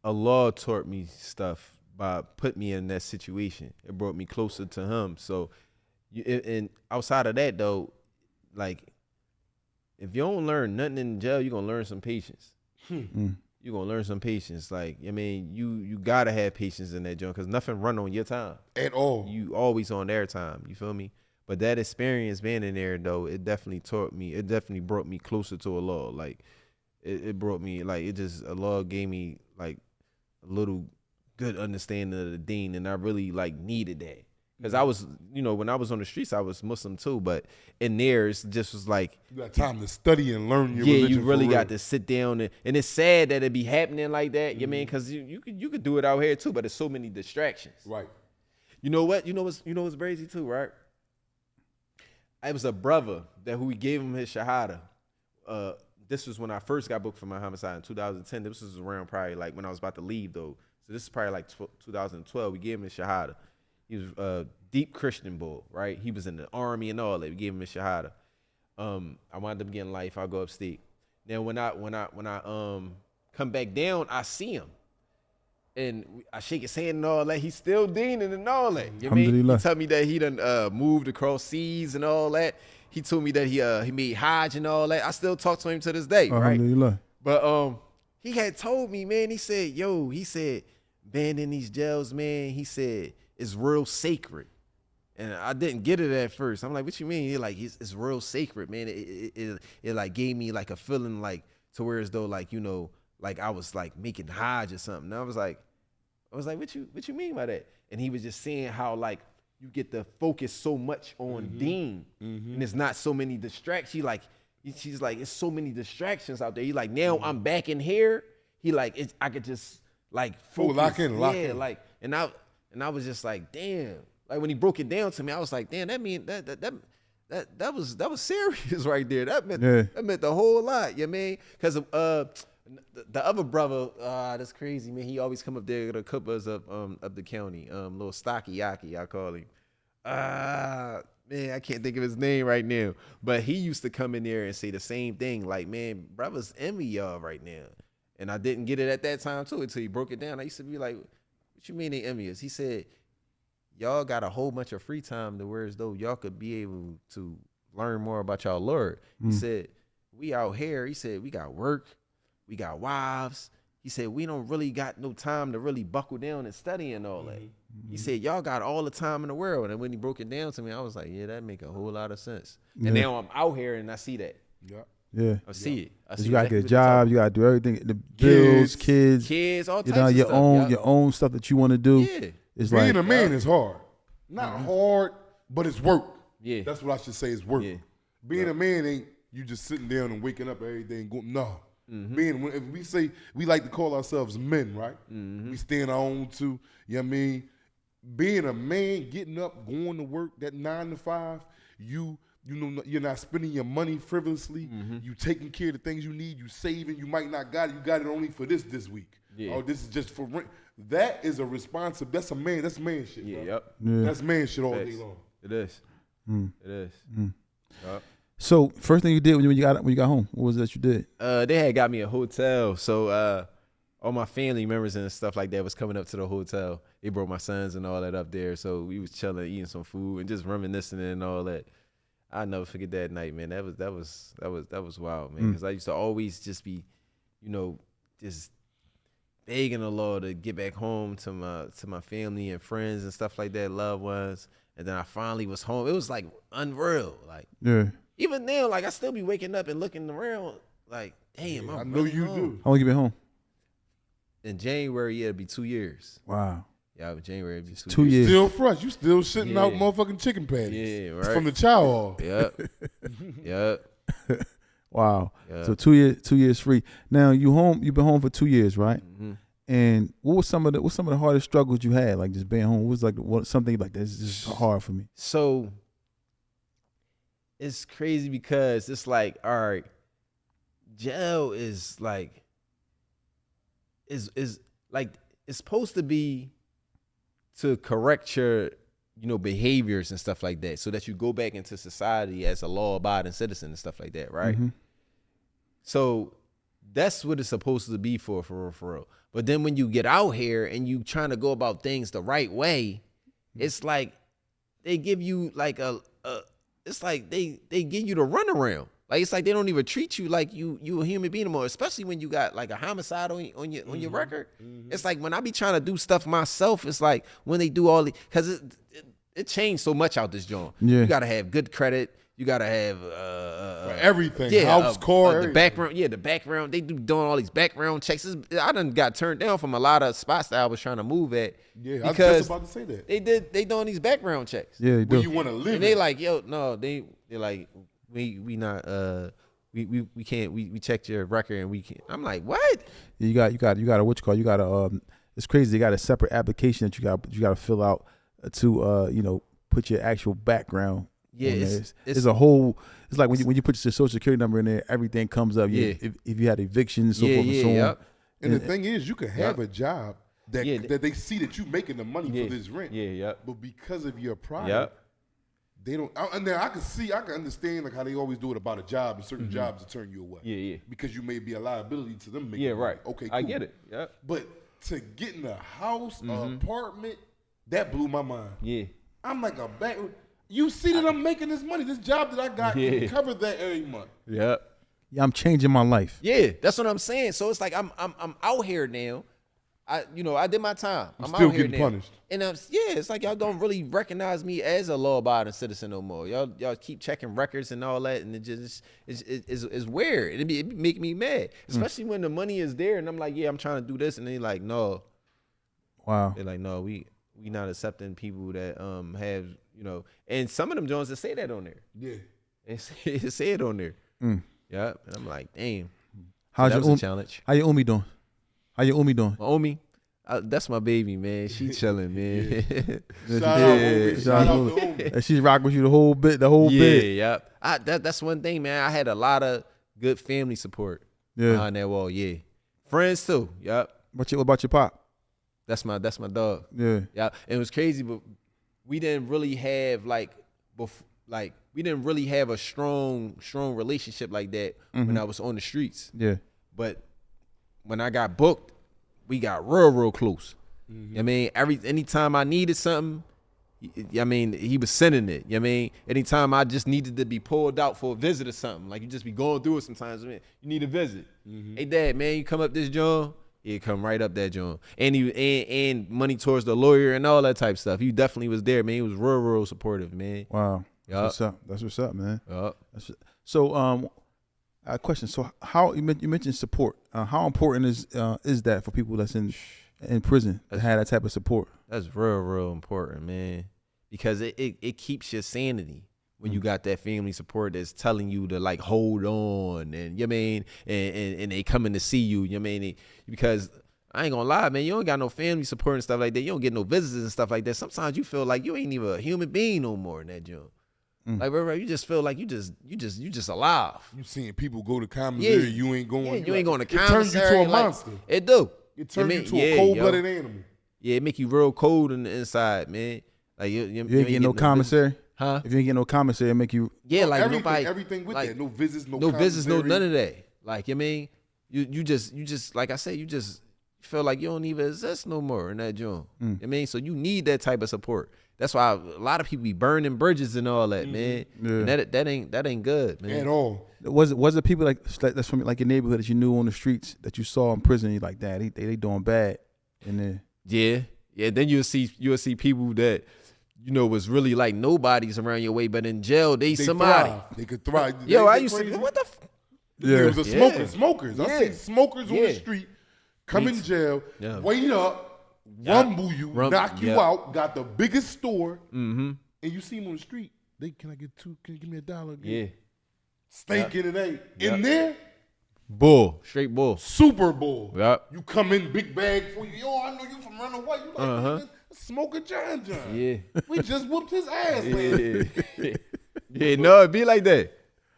Allah taught me stuff by putting me in that situation. It brought me closer to Him. So, and outside of that though, like, if you don't learn nothing in jail, you're gonna learn some patience. You're gonna learn some patience. Like, I mean, you gotta have patience in that joint because nothing run on your time at all. You always on their time. You feel me? But that experience being in there though, it definitely brought me closer to Allah. Like, it brought me, like, Allah gave me like a little good understanding of the deen, and I really like needed that. Because I was, when I was on the streets, I was Muslim too. But in there, it just was like, You got time to study and learn your religion. you really for real. got to sit down and it's sad that it be happening like that. You mean, because you could do it out here too, but there's so many distractions. Right. You know what? You know what's crazy too, right? I was a brother that who we gave him his shahada. This was when I first got booked for my homicide in 2010. This was around probably like when I was about to leave though. So this is probably like 2012. We gave him his shahada. He was a deep Christian bull, right? He was in the army and all that. We gave him his shahada. I wound up getting life. I'll go upstate. Now when I come back down, I see him. And I shake his hand and all that. He's still deaning and all that. You mean? He told me that he done moved across seas and all that. He told me that he made Hajj and all that. I still talk to him to this day, right? But he had told me, man, he said, being in these jails, man, he said, it's real sacred. And I didn't get it at first. I'm like, what you mean? He like, it's real sacred, man. It like gave me like a feeling like to where as though like, like I was like making Hajj or something. And I was like, what you mean by that? And he was just saying how like you get to focus so much on Deen, and there's not so many distractions. She's like, it's so many distractions out there. He like, now I'm back in here. He like, I could just like focus. Lock in. Like, and I was just like, damn. Like when he broke it down to me, I was like, damn, that mean that was serious right there. That meant the whole lot. You mean? Because the other brother, that's crazy, man. He always come up there to the cuppas of the county. Little Stocky Yaki, I call him. Man, I can't think of his name right now. But he used to come in there and say the same thing. Like, man, brothers envy y'all right now. And I didn't get it at that time too until he broke it down. I used to be like, what you mean they envy us? He said, y'all got a whole bunch of free time to where as though y'all could be able to learn more about y'all Lord. He said, we out here, he said, we got work. We got wives. He said, we don't really got no time to really buckle down and study and all that. He said, y'all got all the time in the world. And when he broke it down to me, I was like, yeah, that make a whole lot of sense. And now I'm out here and I see that. Yeah. I see it. I see you gotta exactly get a job, you gotta do everything. The bills, kids, all types of your stuff. your own stuff that you want to do. Yeah. It's Being like a man is hard. Not hard, but it's work. Yeah. That's what I should say is work. Yeah. Being a man ain't you just sitting down and waking up every day and going, no. If we say we like to call ourselves men, right? We stand our own too. You know what I mean? Being a man, getting up, going to work, that 9 to 5, you're not spending your money frivolously. You taking care of the things you need. You saving. You might not got it. You got it only for this week. Yeah. Oh, this is just for rent. That is a responsibility. That's a man. That's man shit. Yeah, bro. yep. That's man shit all day long. It is. It is. Yep. So first thing you did when you got home, what was that you did? They had got me a hotel. So all my family members and stuff like that was coming up to the hotel. They brought my sons and all that up there. So we was chilling, eating some food and just reminiscing and all that. I'll never forget that night, man. That was wild, man. Because I used to always just be, just begging the Lord to get back home to my family and friends and stuff like that, loved ones. And then I finally was home. It was like unreal. Like even now, like I still be waking up and looking around like, damn, I I'm know really you home. do. How long you been home? In January, it'll be 2 year. Wow. Yeah, in January, it'll be 2 2 years. years. Still fresh. You still shitting out Yeah. motherfucking chicken patties. Yeah, right. From the chow off. Yep. Yep. Wow. Yeah. So 2 years free. Now you've been home for 2 years, right? And what was some of the hardest struggles you had, like just being home? What was like something like this is just hard for me? So it's crazy because it's like, all right, jail is like is like it's supposed to be to correct your behaviors and stuff like that, so that you go back into society as a law-abiding citizen and stuff like that, right? So that's what it's supposed to be for real. But then when you get out here and you trying to go about things the right way, it's like they give you like it's like they give you the runaround. Like it's like they don't even treat you like you a human being anymore, especially when you got like a homicide on your record. It's like when I be trying to do stuff myself, it's like when they do all the, because it changed so much out this joint. Yeah. You gotta have good credit. You gotta have For everything, yeah, house, car, the everything. background. Yeah, the background. They doing all these background checks. I done got turned down from a lot of spots that I was trying to move at. Yeah, I was because just about to say that. they doing these background checks. Yeah, they Where do. you want to live And they at. like, yo, no, they're like, we not we can't we checked your record and we can't. I'm like, what? You got a what you call, you got a it's crazy. They got a separate application that you got to fill out to put your actual background. Yeah, on there. it's It's a whole. It's like when you put your social security number in there, everything comes up. Yeah. If you had evictions, so yeah, forth and yeah, so on. yep. And the thing is, you could have a job that Yeah. that they see that you making the money Yeah. for this rent. Yeah, yep. But because of your product, Yep. they don't. And then I can understand like how they always do it about a job and certain jobs to turn you away. Yeah, yeah. Because you may be a liability to them. Making Yeah, money. right. Okay, I cool. get it. Yep. But to get in a house, apartment, that blew my mind. Yeah. I'm like a back. You see that I'm making this money. This job that I got Yeah. can cover that every month. Yep. Yeah, I'm changing my life. Yeah, that's what I'm saying. So it's like I'm out here now. I did my time. I'm still out here getting now. punished. And it's like y'all don't really recognize me as a law-abiding citizen no more. Y'all keep checking records and all that, and it's weird. It be make me mad, especially when the money is there, and I'm like, yeah, I'm trying to do this, and they like, no. Wow. They're like, no, we not accepting people that have and some of them Jones that say that on there. Yeah. They say it on there. Yep. And I'm like, damn. How's that your was a challenge. How your Umi doing? How your Umi doing? My Omi, that's my baby, man. She chilling, man. Shout out, Omi. Shout out to Omi. And she's rocking with you the whole bit. Yeah. That's one thing, man. I had a lot of good family support behind that wall. Yeah, friends too. Yep. What about your pop? That's my dog. Yeah. Yeah. It was crazy, but we didn't really have we didn't really have a strong relationship like that when I was on the streets. Yeah. But when I got booked, we got real close. I mean, anytime I needed something, he was sending it. I mean, anytime I just needed to be pulled out for a visit or something, like you just be going through it sometimes. Man, you need a visit. Hey, Dad, man, you come up this joint. He'd come right up that joint. And and money towards the lawyer and all that type of stuff. He definitely was there, man. He was real supportive, man. Wow. Yup. That's what's up, man. Yup. So, a question. So, how you mentioned support? How important is that for people that's in prison to have that type of support? That's real important, man. Because it keeps your sanity when you got that family support that's telling you to like hold on, and and they coming to see you, because I ain't gonna lie, man, you don't got no family support and stuff like that. You don't get no visitors and stuff like that. Sometimes you feel like you ain't even a human being no more in that joint. Like, bro, you just feel like you just alive. You seeing people go to commissary, you ain't going. Yeah, you ain't going to It turns you commissary. to a like, monster. It do. It turns you to a cold-blooded animal. Yeah, it make you real cold in the inside, man. Like you You ain't getting no commissary, huh? If you ain't getting no commissary, it make you. Yeah, like everything with like, that. No visits, no visits, no commissary. none of that. Like, you just like I said, you just feel like you don't even exist no more in that joint. So you need that type of support. That's why a lot of people be burning bridges and all that, man. Yeah. And that ain't good, man. At all. Was it people like that's from like your neighborhood that you knew on the streets that you saw in prison? You like, Dad, they doing bad in there. Yeah. Then you'll see people that was really like nobodies around your way, but in jail they somebody. Thrive. They could thrive. Yo, They I used to crazy. what the. It was a Yeah. smokers. I Yeah. see smokers on Yeah. the street, come in jail, Yeah. wait up, rumble you, knock you yeah. out, got the biggest store, and you see them on the street. Can I get two? Can you give me $1 again? Yeah. Stinking it ain't. In there, Bull. Straight bull. Super Bowl. Yep. You come in, big bag for you. Yo, I know you from Runaway. You like Smoker John. Yeah. We just whooped his ass, man. Yeah, no, it be like that.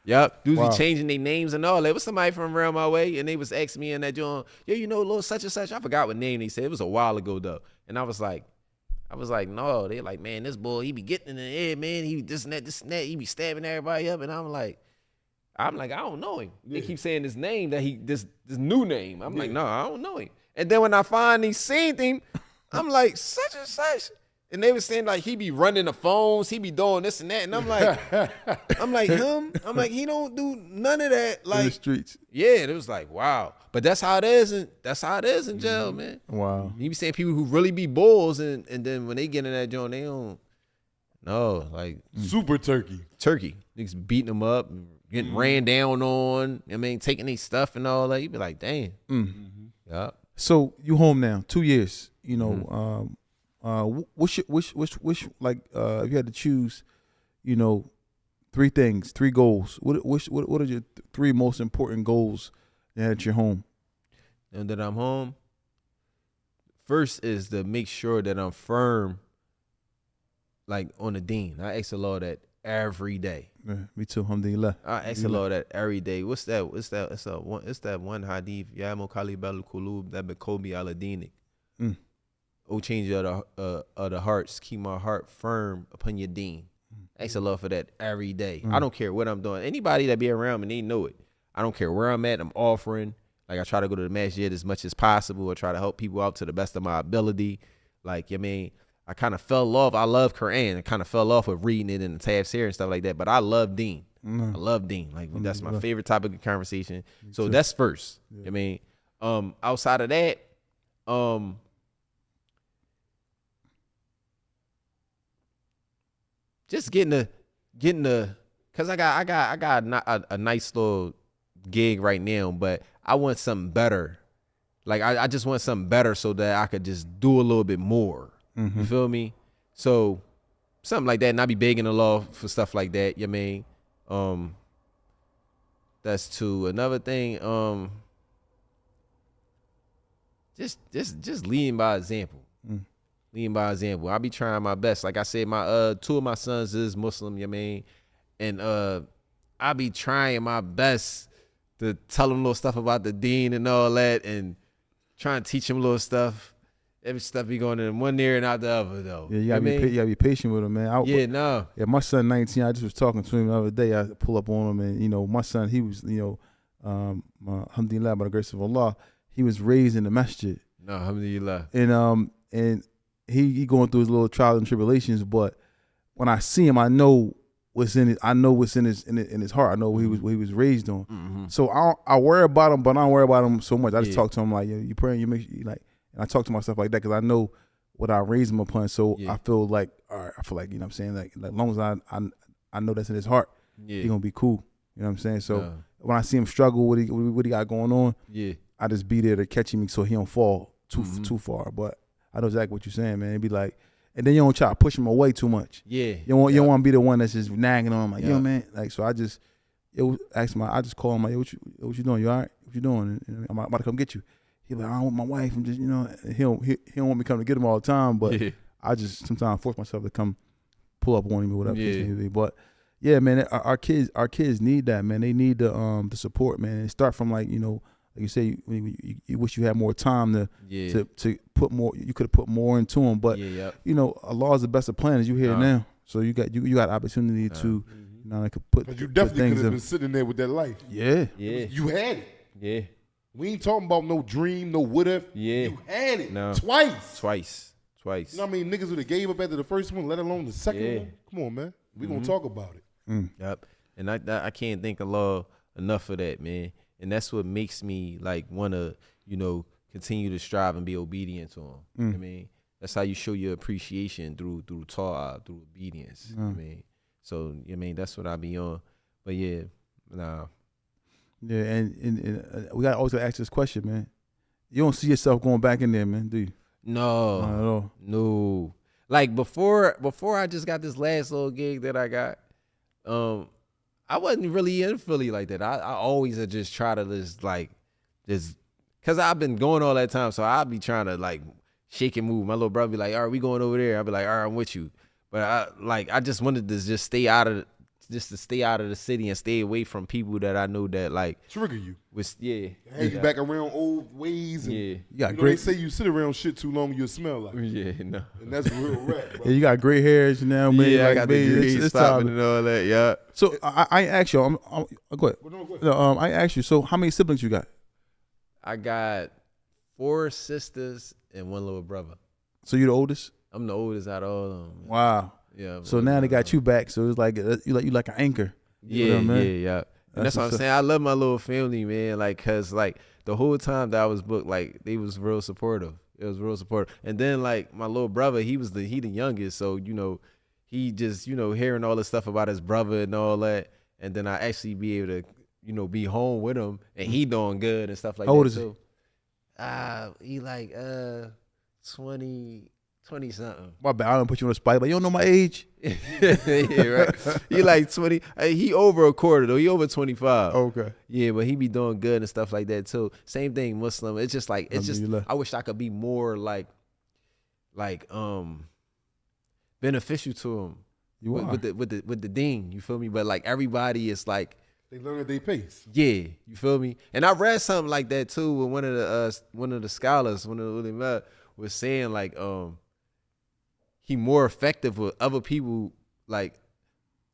Yup. Dudes Wow. be changing their names and all that. It was somebody from around my way, and they was asking me in that joint, little such and such. I forgot what name they said. It was a while ago, though. And I was like, no. They like, man, this boy, he be getting in the air, man. He this and that. He be stabbing everybody up. And I'm like, I don't know him. They keep saying this name that this new name. I'm like, no, I don't know him. And then when I finally seen him, I'm like, such and such. And they was saying like he be running the phones, he be doing this and that. And I'm like him? I'm like, he don't do none of that. In the Like, streets. yeah, and it was like, wow. But that's how it is in jail, man. Wow. You be saying people who really be bulls and then when they get in that joint, they don't No, like Super turkey. turkey. Niggas beating them up, getting ran down on. I mean, taking their stuff and all that. You be like, damn. Yeah. So you home now, 2 years. You know, which like if you had to choose, you know, 3 things, 3 goals. What are your 3 most important goals now that you're home? And that I'm home. First is to make sure that I'm firm, like on the deen. I ask the Lord that every day. Yeah, me too. Alhamdulillah. I ask the Lord that every day. What's that? It's that one hadith. Ya muqallib al-qulub that bekobi ala dinik. O change of the hearts, keep my heart firm upon your deen. Ask the Lord for that every day. I don't care what I'm doing. Anybody that be around me, they know it. I don't care where I'm at. I'm offering. Like I try to go to the masjid as much as possible. I try to help people out to the best of my ability. Like, I mean, I kind of fell off. I love Quran. I kind of fell off with reading it in the tafsir and stuff like that. But I love deen. I love deen. Like that's my favorite topic of conversation. So that's first. I mean, outside of that, just getting the, cause I got a nice little gig right now, but I want something better. Like I just want something better so that I could just do a little bit more. You feel me? So something like that, and I be begging the law for stuff like that. You know what I mean? That's 2. Another thing, just leading by example. Leading by example. I be trying my best. Like I said, my 2 of my sons is Muslim. You know what I mean? And I be trying my best to tell them little stuff about the deen and all that, and trying to teach them little stuff. Every stuff be going in one ear and out the other, though. Yeah, you gotta be patient with him, man. Yeah, my son 19. I just was talking to him the other day. I pull up on him, and you know, my son, he was, you know, alhamdulillah, by the grace of Allah, he was raised in the masjid. No, alhamdulillah. And he going through his little trials and tribulations, but when I see him, I know what's in it. I know what's in his heart. I know what he was raised on. So I worry about him, but I don't worry about him so much. I just talk to him like, you praying, you make like, and I talk to myself like that because I know what I raised him upon. So I feel like, all right, I feel like, you know what I'm saying, like as long as I know that's in his heart, he gonna be cool. You know what I'm saying? So when I see him struggle, what he got going on, I just be there to catch him so he don't fall too far. But I know exactly what you're saying, man. It'd be like, and then you don't try to push him away too much. You don't want to be the one that's just nagging on him like, yo, man. Like, so I just call him like, yo, what you doing? You all right? What you doing? And I'm about to come get you. He like, I don't want my wife. I'm just, you know, he don't want me coming to get him all the time, but I just sometimes force myself to come pull up on him or whatever. But yeah, man, our kids need that, man. They need the support, man. And start from like, you know, like you say, you wish you had more time to put more. You could have put more into them, but you know, Allah is the best of planners. You here now, so you got opportunity to, you know, like put. But you definitely could have been sitting there with that life. Yeah. You had it. Yeah. We ain't talking about no dream, no what if. You had it. No. Twice. You know what I mean? Niggas would have gave up after the first one, let alone the second one. Come on, man. We gonna talk about it. Yep. And I can't thank Allah enough for that, man. And that's what makes me like want to, you know, continue to strive and be obedient to him. You know what I mean, that's how you show your appreciation through ta'ah, through obedience. You know what I mean, so I mean that's what I be on. But yeah, nah. Yeah, and we always gotta ask this question, man. You don't see yourself going back in there, man, do you? No, not at all. No. Like before I just got this last little gig that I got, I wasn't really in Philly like that. I always just try to just cause I've been going all that time, so I'll be trying to like shake and move. My little brother be like, all right, we going over there. I'll be like, all right, I'm with you. But I just wanted to just stay out of the city and stay away from people that I know that like trigger you. Hang back around old ways. And, you got you know, great. They say you sit around shit too long, you'll smell like. No. And that's real rap, bro. Yeah, you got gray hairs now, man. Yeah, like, I got the gray stopping and all that. Yeah. So I asked you. Go ahead. No, I asked you. So how many siblings you got? I got 4 sisters and 1 little brother. So you the oldest? I'm the oldest out of all of them. Wow. Yeah. So now they got you back. So it's like you like an anchor. Yeah, yeah. And that's what I'm saying. I love my little family, man. Like, cause like the whole time that I was booked, like they was real supportive. It was real supportive. And then like my little brother, he the youngest, so you know, he just, hearing all this stuff about his brother and all that, and then I actually be able to, be home with him, and he doing good and stuff like that. How old is he? He like 20 something. My bad, I don't put you on the spot, but you don't know my age. Yeah, right. He like 20. He over a quarter though. He over 25. Okay. Yeah, but he be doing good and stuff like that too. Same thing, Muslim. It's just like Alhamdulillah. I wish I could be more like beneficial to him. You are. With the deen. You feel me? But like everybody is like. They learn at their pace. Yeah, you feel me? And I read something like that too with one of the scholars, one of the ulamah, was saying like he more effective with other people, like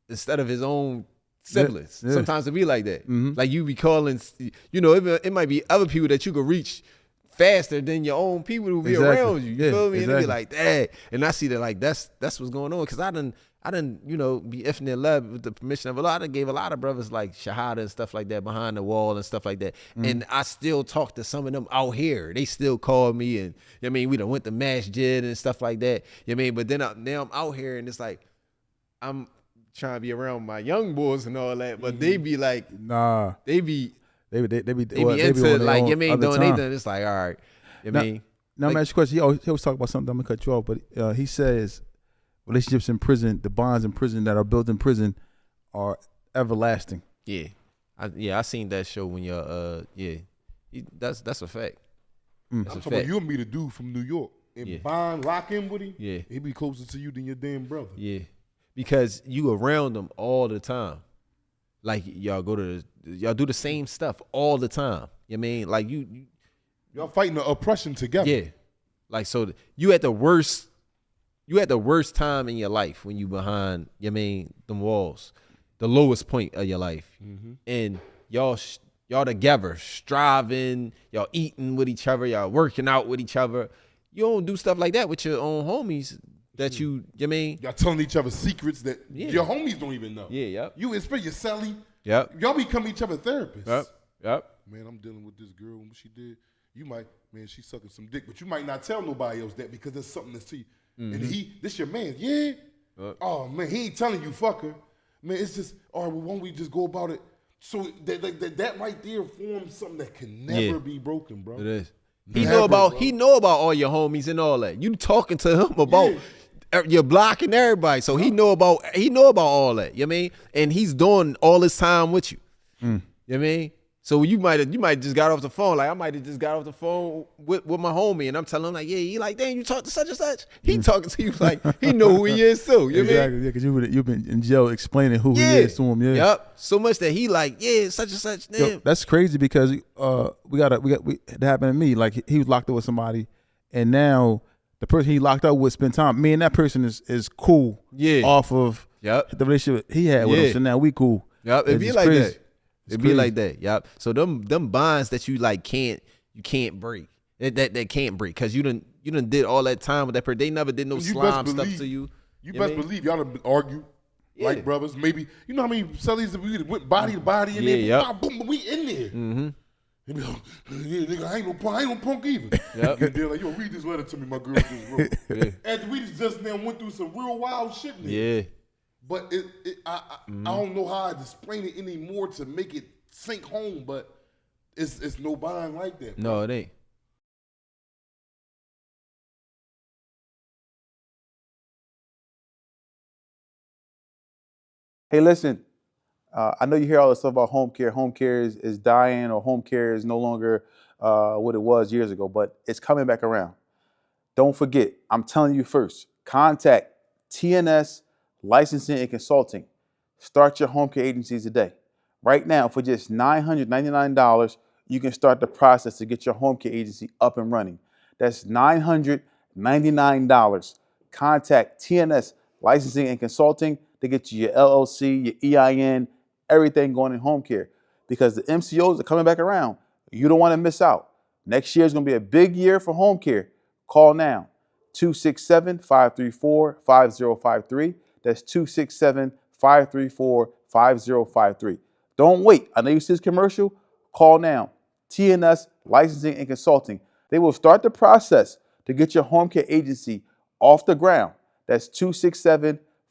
instead of his own siblings. Yeah. Sometimes it be like that. Mhm. Like you be calling, it might be other people that you could reach faster than your own people who be Exactly. around you. You Yeah, feel me? And it be exactly. like that. And I see that like that's what's going on. Because I done be ifn in love with the permission of Allah. I done gave a lot of brothers like shahada and stuff like that behind the wall and stuff like that. And I still talk to some of them out here. They still call me and we done went to masjid and stuff like that. But then now I'm out here and it's like I'm trying to be around my young boys and all that. But they be like, Nah. they be They be into like, doing doing time. anything. It's like, all right. Now, let me ask you a question. He always talk about something. I'm gonna cut you off, but he says relationships in prison, the bonds in prison that are built in prison, are everlasting. Yeah, I seen that show when you're that's a fact. That's I'm a talking fact. about you and me, the dude from New York. And Yeah. bond, lock in with him, Yeah. he be closer to you than your damn brother. Yeah, because you around them all the time. Like y'all y'all do the same stuff all the time. Like you Y'all fighting the oppression together. yeah. Like so you at the worst time in your life when you behind, them walls, the lowest point of your life. And y'all together, striving, y'all eating with each other, y'all working out with each other. You don't do stuff like that with your own homies that Y'all telling each other secrets that Yeah. your homies don't even know. Yeah, yep. You inspire your Sally. Yep. Y'all become each other therapists. Yep. Man, I'm dealing with this girl and what she did. You might, man, she's sucking some dick, but you might not tell nobody else that because there's something to see. And this your man, yeah? Oh, man, he ain't telling you, fucker. Man, it's just, all right, well, why don't we just go about it? So that right there forms something that can never Yeah. be broken, bro. It is. He Never, know about bro. all your homies and all that. You talking to him about you're blocking everybody, so he know about all that. And he's doing all this time with you. So you might just got off the phone. Like I might have just got off the phone with my homie, and I'm telling him like, yeah, he like, damn, you talk to such and such. He talking to you like he know who he is too. You Exactly. Yeah, because you've been in jail explaining who he is to him. Yeah. Yep. So much that he like, yeah, such and such. Damn. Yo, that's crazy because it happened to me. Like he was locked up with somebody, and now the person he locked up with spent time. Me and that person is cool. Yeah. Off of Yep. the relationship he had with him. So now we cool. Yep. It It's be just like crazy. that. It be like that. Yep. So them bonds that you like can't break. That can't break because you done did all that time with that person. They never did no You slime best stuff believe- to you. You know best what I mean? believe y'all done argue like brothers. Maybe you know how many cellies that we went body to body in there. Yep. Boom, boom, we in there. Mm-hmm. They be like, yeah, nigga, I ain't no punk either. Yep. And they're like, yo, read this letter to me, my girl just wrote. After we just now went through some real wild shit in there. Yeah. But I don't know how to explain it anymore to make it sink home, but it's no bond like that. No, it ain't. Hey, listen, I know you hear all this stuff about home care. Home care is dying, or home care is no longer what it was years ago, but it's coming back around. Don't forget, I'm telling you first, contact TNS Licensing and Consulting. Start your home care agencies today. Right now, for just $999, you can start the process to get your home care agency up and running. That's $999. Contact TNS Licensing and Consulting to get you your LLC, your EIN, everything going in home care. Because the MCOs are coming back around. You don't want to miss out. Next year is going to be a big year for home care. Call now, 267-534-5053. That's 267-534-5053. Don't wait. I know you see this commercial. Call now. TNS Licensing and Consulting. They will start the process to get your home care agency off the ground. That's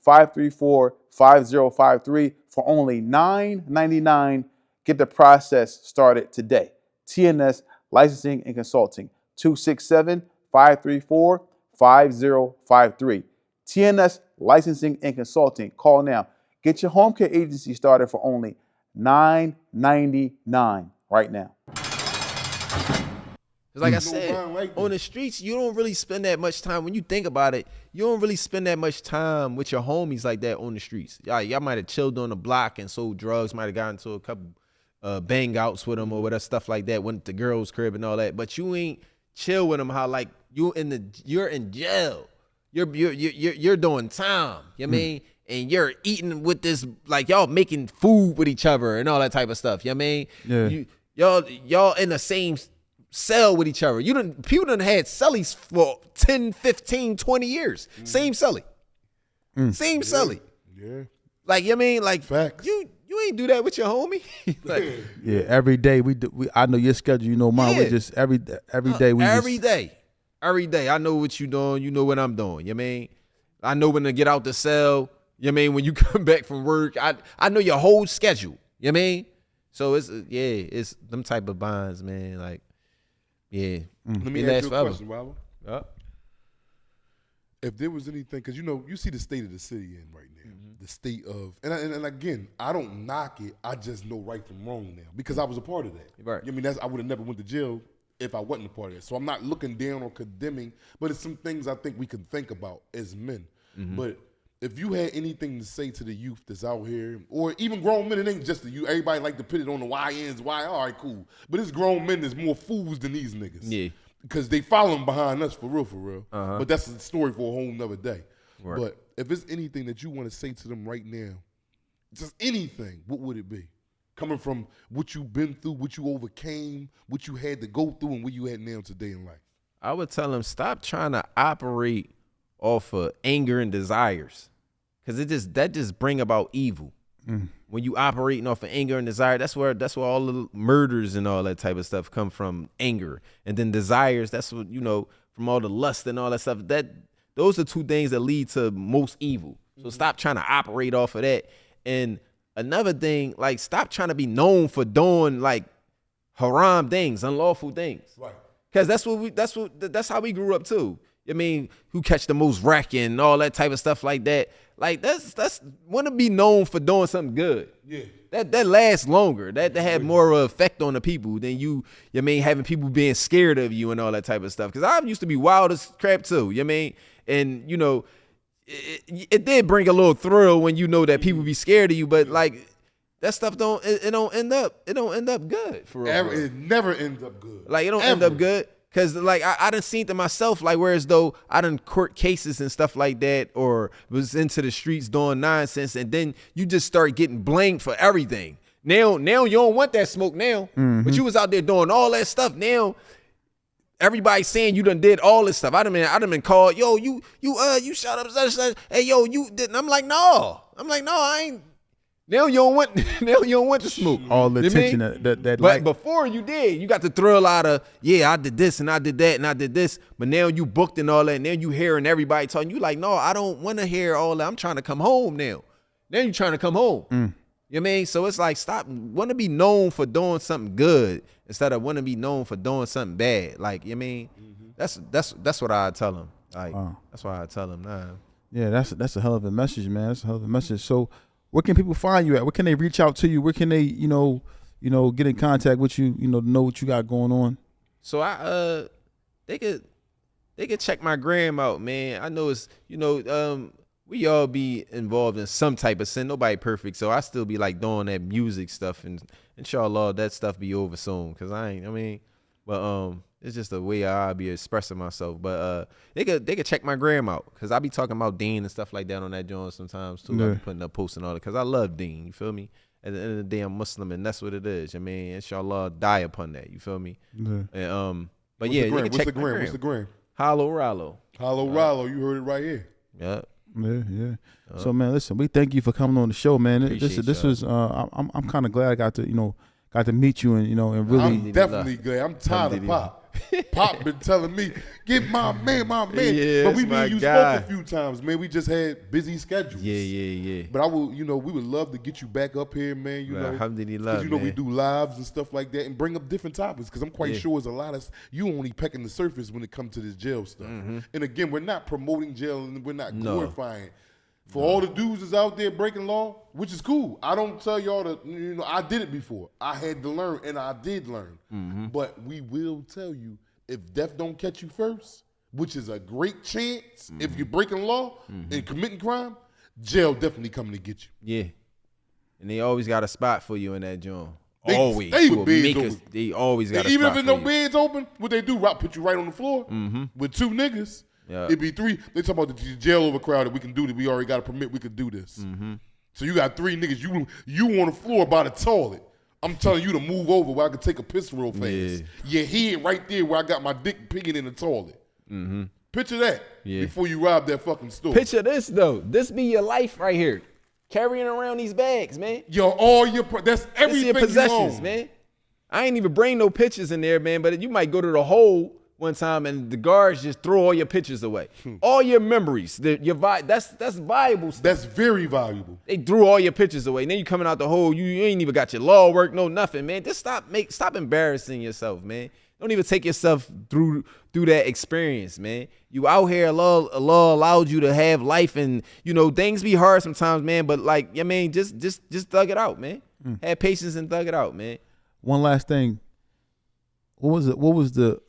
534-5053 for only $9.99. Get the process started today. TNS Licensing and Consulting, 267-534-5053. TNS Licensing and Consulting. Call now. Get your home care agency started for only $9.99 right now. Like I said, on the streets, you don't really spend that much time. When you think about it, you don't really spend that much time with your homies like that on the streets. Y'all might have chilled on the block and sold drugs, might have gotten into a couple bang outs with them or whatever, stuff like that, went to the girls' crib and all that. But you ain't chill with them how like you're in jail. You're doing time. You know what I mean? And you're eating with this, like y'all making food with each other and all that type of stuff. You know what I mean? Yeah. Y'all in the same cell with each other. People done had cellies for 10, 15, 20 years. Same cellie. Same cellie. Yeah. Like, you know what I mean? Like, facts. You ain't do that with your homie. Like, yeah, every day we I know your schedule, you know mine. Yeah. We just every day every day. I know what you doing. You know what I'm doing. You know what I mean? I know when to get out the cell. You know what I mean? When you come back from work, I know your whole schedule. You know what I mean? So it's them type of bonds, man. Like, yeah. Let me ask you a question, Ralo. If there was anything, because you see the state of the city in right now, the state of, and again, I don't knock it. I just know right from wrong now because I was a part of that. Right. I mean, I would have never went to jail if I wasn't a part of that. So I'm not looking down or condemning, but it's some things I think we can think about as men. But if you had anything to say to the youth that's out here, or even grown men, it ain't just the youth. Everybody like to put it on the YNs. Why? All right, cool. But it's grown men that's more fools than these niggas. Yeah. Because they following behind us for real. But that's a story for a whole nother day. Right. But if it's anything that you want to say to them right now, just anything, what would it be? Coming from what you've been through, what you overcame, what you had to go through, and where you at now today in life. I would tell them, stop trying to operate off of anger and desires. Because that just bring about evil. When you operating off of anger and desire, that's where all the murders and all that type of stuff come from, anger. And then desires, that's what, from all the lust and all that stuff. Those are two things that lead to most evil. So stop trying to operate off of that. And another thing, like, stop trying to be known for doing like haram things, unlawful things. Right. Because that's how we grew up too. I mean, who catch the most wreck and all that type of stuff like that. Like that's want to be known for doing something good. Yeah. That lasts longer. That have more effect on the people than having people being scared of you and all that type of stuff. Because I used to be wild as crap too. You know what I mean? And it did bring a little thrill when you know that people be scared of you, but like that stuff don't end up good for real. It never ends up good. Like it don't end up good. Cause like I done seen to myself, like whereas though I done court cases and stuff like that, or was into the streets doing nonsense, and then you just start getting blamed for everything. Now you don't want that smoke now, but you was out there doing all that stuff. Now everybody's saying you done did all this stuff. I done been called, yo, you shut up, such. Hey, yo, you didn't. I'm like, no, I ain't. Now you don't want to smoke. All the attention that But like. before you did, you got the thrill out of, I did this and I did that and I did this. But now you booked and all that. And now you hearing everybody talking. You like, no, I don't want to hear all that. I'm trying to come home now. Now you trying to come home. You know what I mean? So it's like, stop. Want to be known for doing something good instead of want to be known for doing something bad. Like, you know what I mean? That's what I tell them. Like, that's why I tell them, nah. Yeah, that's a hell of a message, man. That's a hell of a message. So where can people find you at? Where can they reach out to you? Where can they, get in contact with you, know what you got going on? So they could check my gram out, man. I know it's, we all be involved in some type of sin. Nobody perfect. So I still be like doing that music stuff, and inshallah that stuff be over soon. Cause it's just the way I be expressing myself. But they could check my gram out, cause I be talking about Dean and stuff like that on that joint sometimes too. Yeah. I be putting up posts and all that, cause I love Dean. You feel me? At the end of the day, I'm Muslim, and that's what it is. I mean, inshallah, die upon that. You feel me? Yeah. And but What's yeah, the gram? you can check What's the my gram? gram. What's the gram? Ralo. Ralo, you heard it right here. Yep. Yeah. So man, listen, we thank you for coming on the show, man. This was I'm kind of glad I got to meet you and and really. I'm definitely glad. I'm tired of pop. Pop been telling me, get my man. Yeah, but we that's my you guy. spoke a few times, man. We just had busy schedules. Yeah. But I will, we would love to get you back up here, man. You know, Alhamdulillah, because we man. do lives and stuff like that, and bring up different topics. Because I'm quite sure there's a lot of you only pecking the surface when it comes to this jail stuff. And again, we're not promoting jail and we're not glorifying. For all the dudes that's out there breaking law, which is cool. I don't tell y'all to, I did it before. I had to learn, and I did learn. But we will tell you, if death don't catch you first, which is a great chance if you're breaking law and committing crime, jail definitely coming to get you. Yeah. And they always got a spot for you in that joint. They Always. stay with beds open. They always got a Even spot if for no you. beds open, what they do, put you right on the floor with two niggas. Yeah. It'd be three. They talk about the jail overcrowded. We can do that. We already got a permit. We could do this. So you got three niggas. You on the floor by the toilet. I'm telling you to move over where I can take a piss real fast. Your head right there where I got my dick pigging in the toilet. Picture that before you rob that fucking store. Picture this, though. This be your life right here. Carrying around these bags, man. That's everything This your possessions, you own. man. I ain't even bring no pictures in there, man, but you might go to the hole one time and the guards just throw all your pictures away. All your memories. That's valuable stuff. That's very valuable. They threw all your pictures away. And then you coming out the hole, you ain't even got your law work, no nothing, man. Just stop embarrassing yourself, man. Don't even take yourself through that experience, man. You out here, Allah allowed you to have life, and things be hard sometimes, man. But just thug it out, man. Have patience and thug it out, man. One last thing. What was the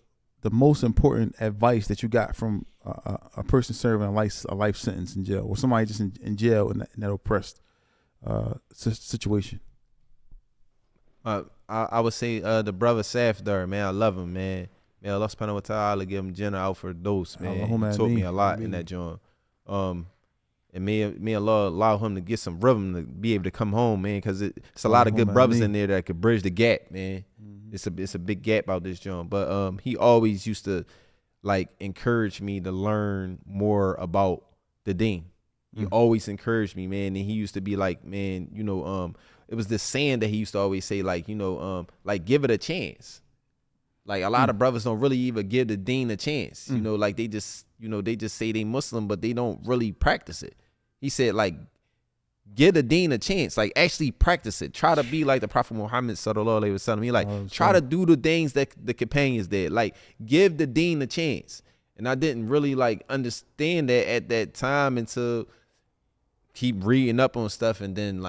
most important advice that you got from a person serving a life sentence in jail, or somebody just in jail in that oppressed situation? I would say the brother Safdar, man. I love him, man. May Allah subhanahu wa ta'ala give him Jannah out for dose, man. He taught me a lot in that joint. And may Allah allow him to get some rhythm to be able to come home, man, because it's a lot of good brothers in there that could bridge the gap, man. It's a big gap out this joint. But he always used to encourage me to learn more about the deen. He always encouraged me, man. And he used to be like, man, it was this saying that he used to always say, give it a chance. Like a lot of brothers don't really even give the deen a chance. They just say they Muslim, but they don't really practice it. He said, give the deen a chance. Actually practice it. Try to be like the Prophet Muhammad sallallahu alaihi wasallam. He try to do the things that the companions did. Give the deen a chance. And I didn't really understand that at that time until keep reading up on stuff, and then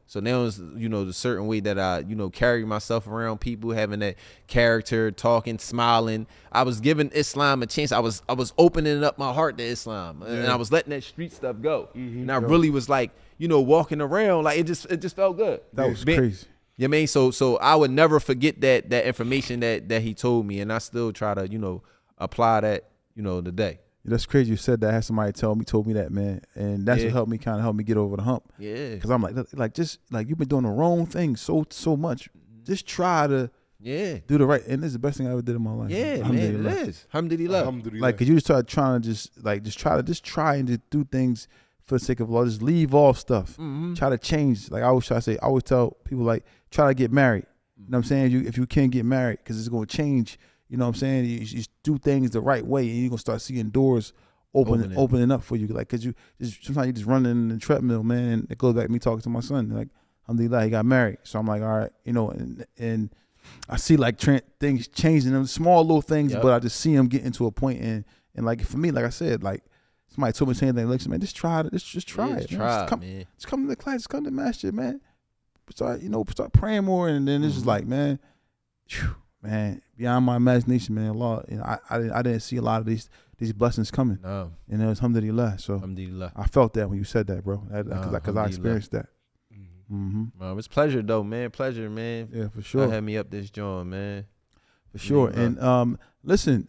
so now it's the certain way that I carry myself around people, having that character, talking, smiling. I was giving Islam a chance. I was opening up my heart to Islam, and I was letting that street stuff go. And I really was walking around it just felt good. That was crazy. You know what I mean? So I would never forget that information that he told me, and I still try to apply that today. That's crazy you said that. I had somebody told me that, man, and that's what helped me get over the hump. Yeah, because I'm just you've been doing the wrong thing so much. Just try to do the right, and this is the best thing I ever did in my life. Yeah, man, it is. Alhamdulillah. Cause you just start trying to try and do things for the sake of Allah. Just leave off stuff. Try to change. I always tell people try to get married. You know what I'm saying? If you can't get married, because it's going to change. You know what I'm saying? You just do things the right way, and you're going to start seeing doors opening up for you. Because sometimes you just running in the treadmill, man. And it goes back to me talking to my son. Alhamdulillah, he got married. So I'm all right, and I see things changing, them small little things, but I just see them getting to a point. And for me, like I said, somebody told me the same thing. Man, just try it. Just try it. Man. Just come to the class. Just come to the masjid, man. Start praying more, and then it's just man. Whew, man, beyond my imagination, man. Allah, I didn't see a lot of these blessings coming. No. And it was alhamdulillah. So alhamdulillah. I felt that when you said that, bro. Because I experienced that. It was pleasure though, man. Pleasure, man. Yeah, for sure. Had me up this joint, man. For sure. And listen,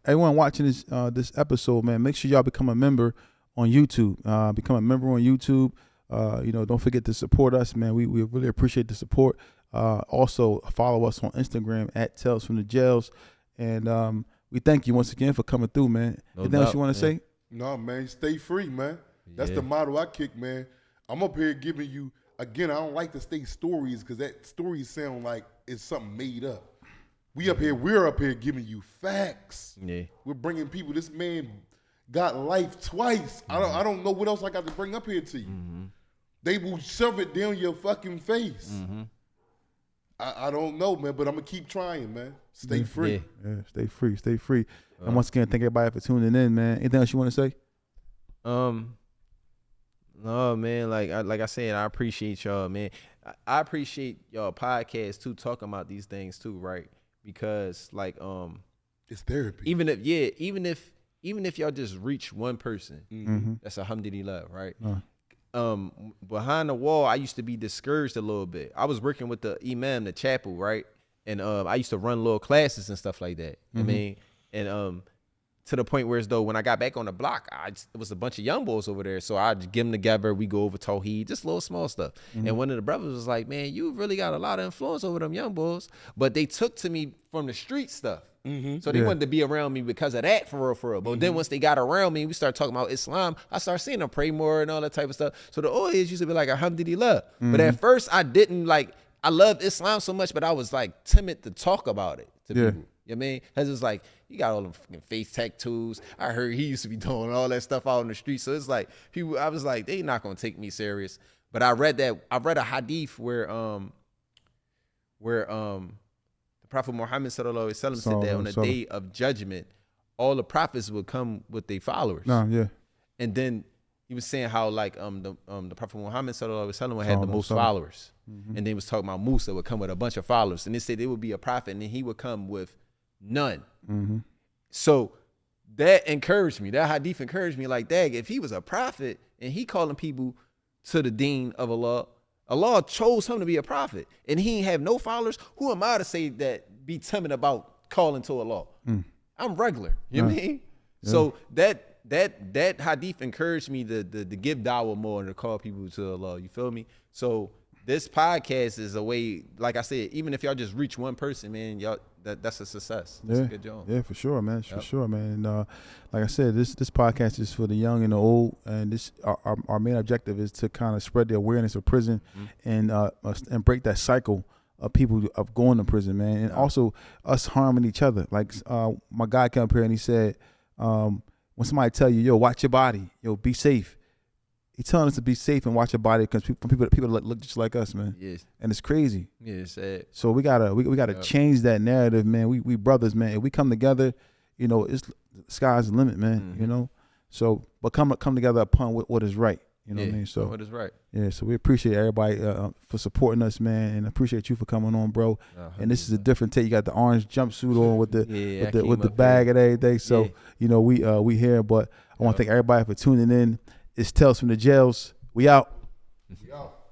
everyone watching this episode, man, make sure y'all become a member on YouTube. Become a member on YouTube. Don't forget to support us, man. We really appreciate the support. Also follow us on Instagram at Tales from the Jails, and we thank you once again for coming through, man. Anything else you want to say? No, man, stay free, man. That's the motto I kick, man. I'm up here giving you, again, I don't like to say stories because that stories sound like it's something made up. We're up here giving you facts. Yeah. We're bringing people. This man got life twice. I don't know what else I got to bring up here to you. They will shove it down your fucking face. I don't know, man, but I'm gonna keep trying, man. Stay free. Yeah, stay free, stay free. And once again, thank everybody for tuning in, man. Anything else you want to say? No, man. Like I said, I appreciate y'all, man. I appreciate y'all podcast too, talking about these things too, right? Because like It's therapy. even if y'all just reach one person, that's alhamdulillah, right? Behind the wall, I used to be discouraged a little bit. I was working with the imam, the chapel, right? And I used to run little classes and stuff like that. I mean, and to the point where as though when I got back on the block, it was a bunch of young boys over there. So I'd get them together. We go over Tawheed, just little small stuff. And one of the brothers was like, man, you really got a lot of influence over them young boys. But they took to me from the street stuff. So they wanted to be around me because of that, for real. But then once they got around me, we started talking about Islam, I started seeing them pray more and all that type of stuff. So the old heads used to be like, alhamdulillah. But at first I didn't I loved Islam so much, but I was like timid to talk about it to people. You know what I mean? Because it's like, you got all them fucking face tattoos. I heard he used to be doing all that stuff out in the street. So it's like, people, I was like, they not going to take me serious. But I read a hadith where the Prophet Muhammad sallallahu alaihi wasallam said that on the day of judgment, all the prophets would come with their followers. And then he was saying how like the Prophet Muhammad sallallahu alaihi wasallam had the most followers. And then he was talking about Musa would come with a bunch of followers. And they said there would be a prophet and then he would come with none. So that encouraged me. That hadith encouraged me like, dang, if he was a prophet and he calling people to the deen of Allah, Allah chose him to be a prophet and he ain't have no followers. Who am I to say that, be timid about calling to Allah? I'm regular. You know what I mean? So that hadith encouraged me to give dawah more and to call people to Allah. You feel me? So this podcast is a way, like I said, even if y'all just reach one person, man, y'all that's a success. That's a good job. Yeah, for sure, man. For sure, man. And like I said, this podcast is for the young and the old, and this our main objective is to kind of spread the awareness of prison and break that cycle of people of going to prison, man, and also us harming each other. Like my guy came up here and he said, when somebody tell you, yo, watch your body, yo, be safe. He telling us to be safe and watch your body because people look just like us, man. Yes. And it's crazy. Yeah, it's sad. So we gotta change that narrative, man. We brothers, man. If we come together, you know, the sky's the limit, man. You know. So, but come together upon what is right. You know what I mean? So what is right. Yeah. So we appreciate everybody for supporting us, man, and appreciate you for coming on, bro. And this is a different take. You got the orange jumpsuit on with the bag and everything. So you know we here, but I want to thank everybody for tuning in. It's Tales from the Jails. We out. We out.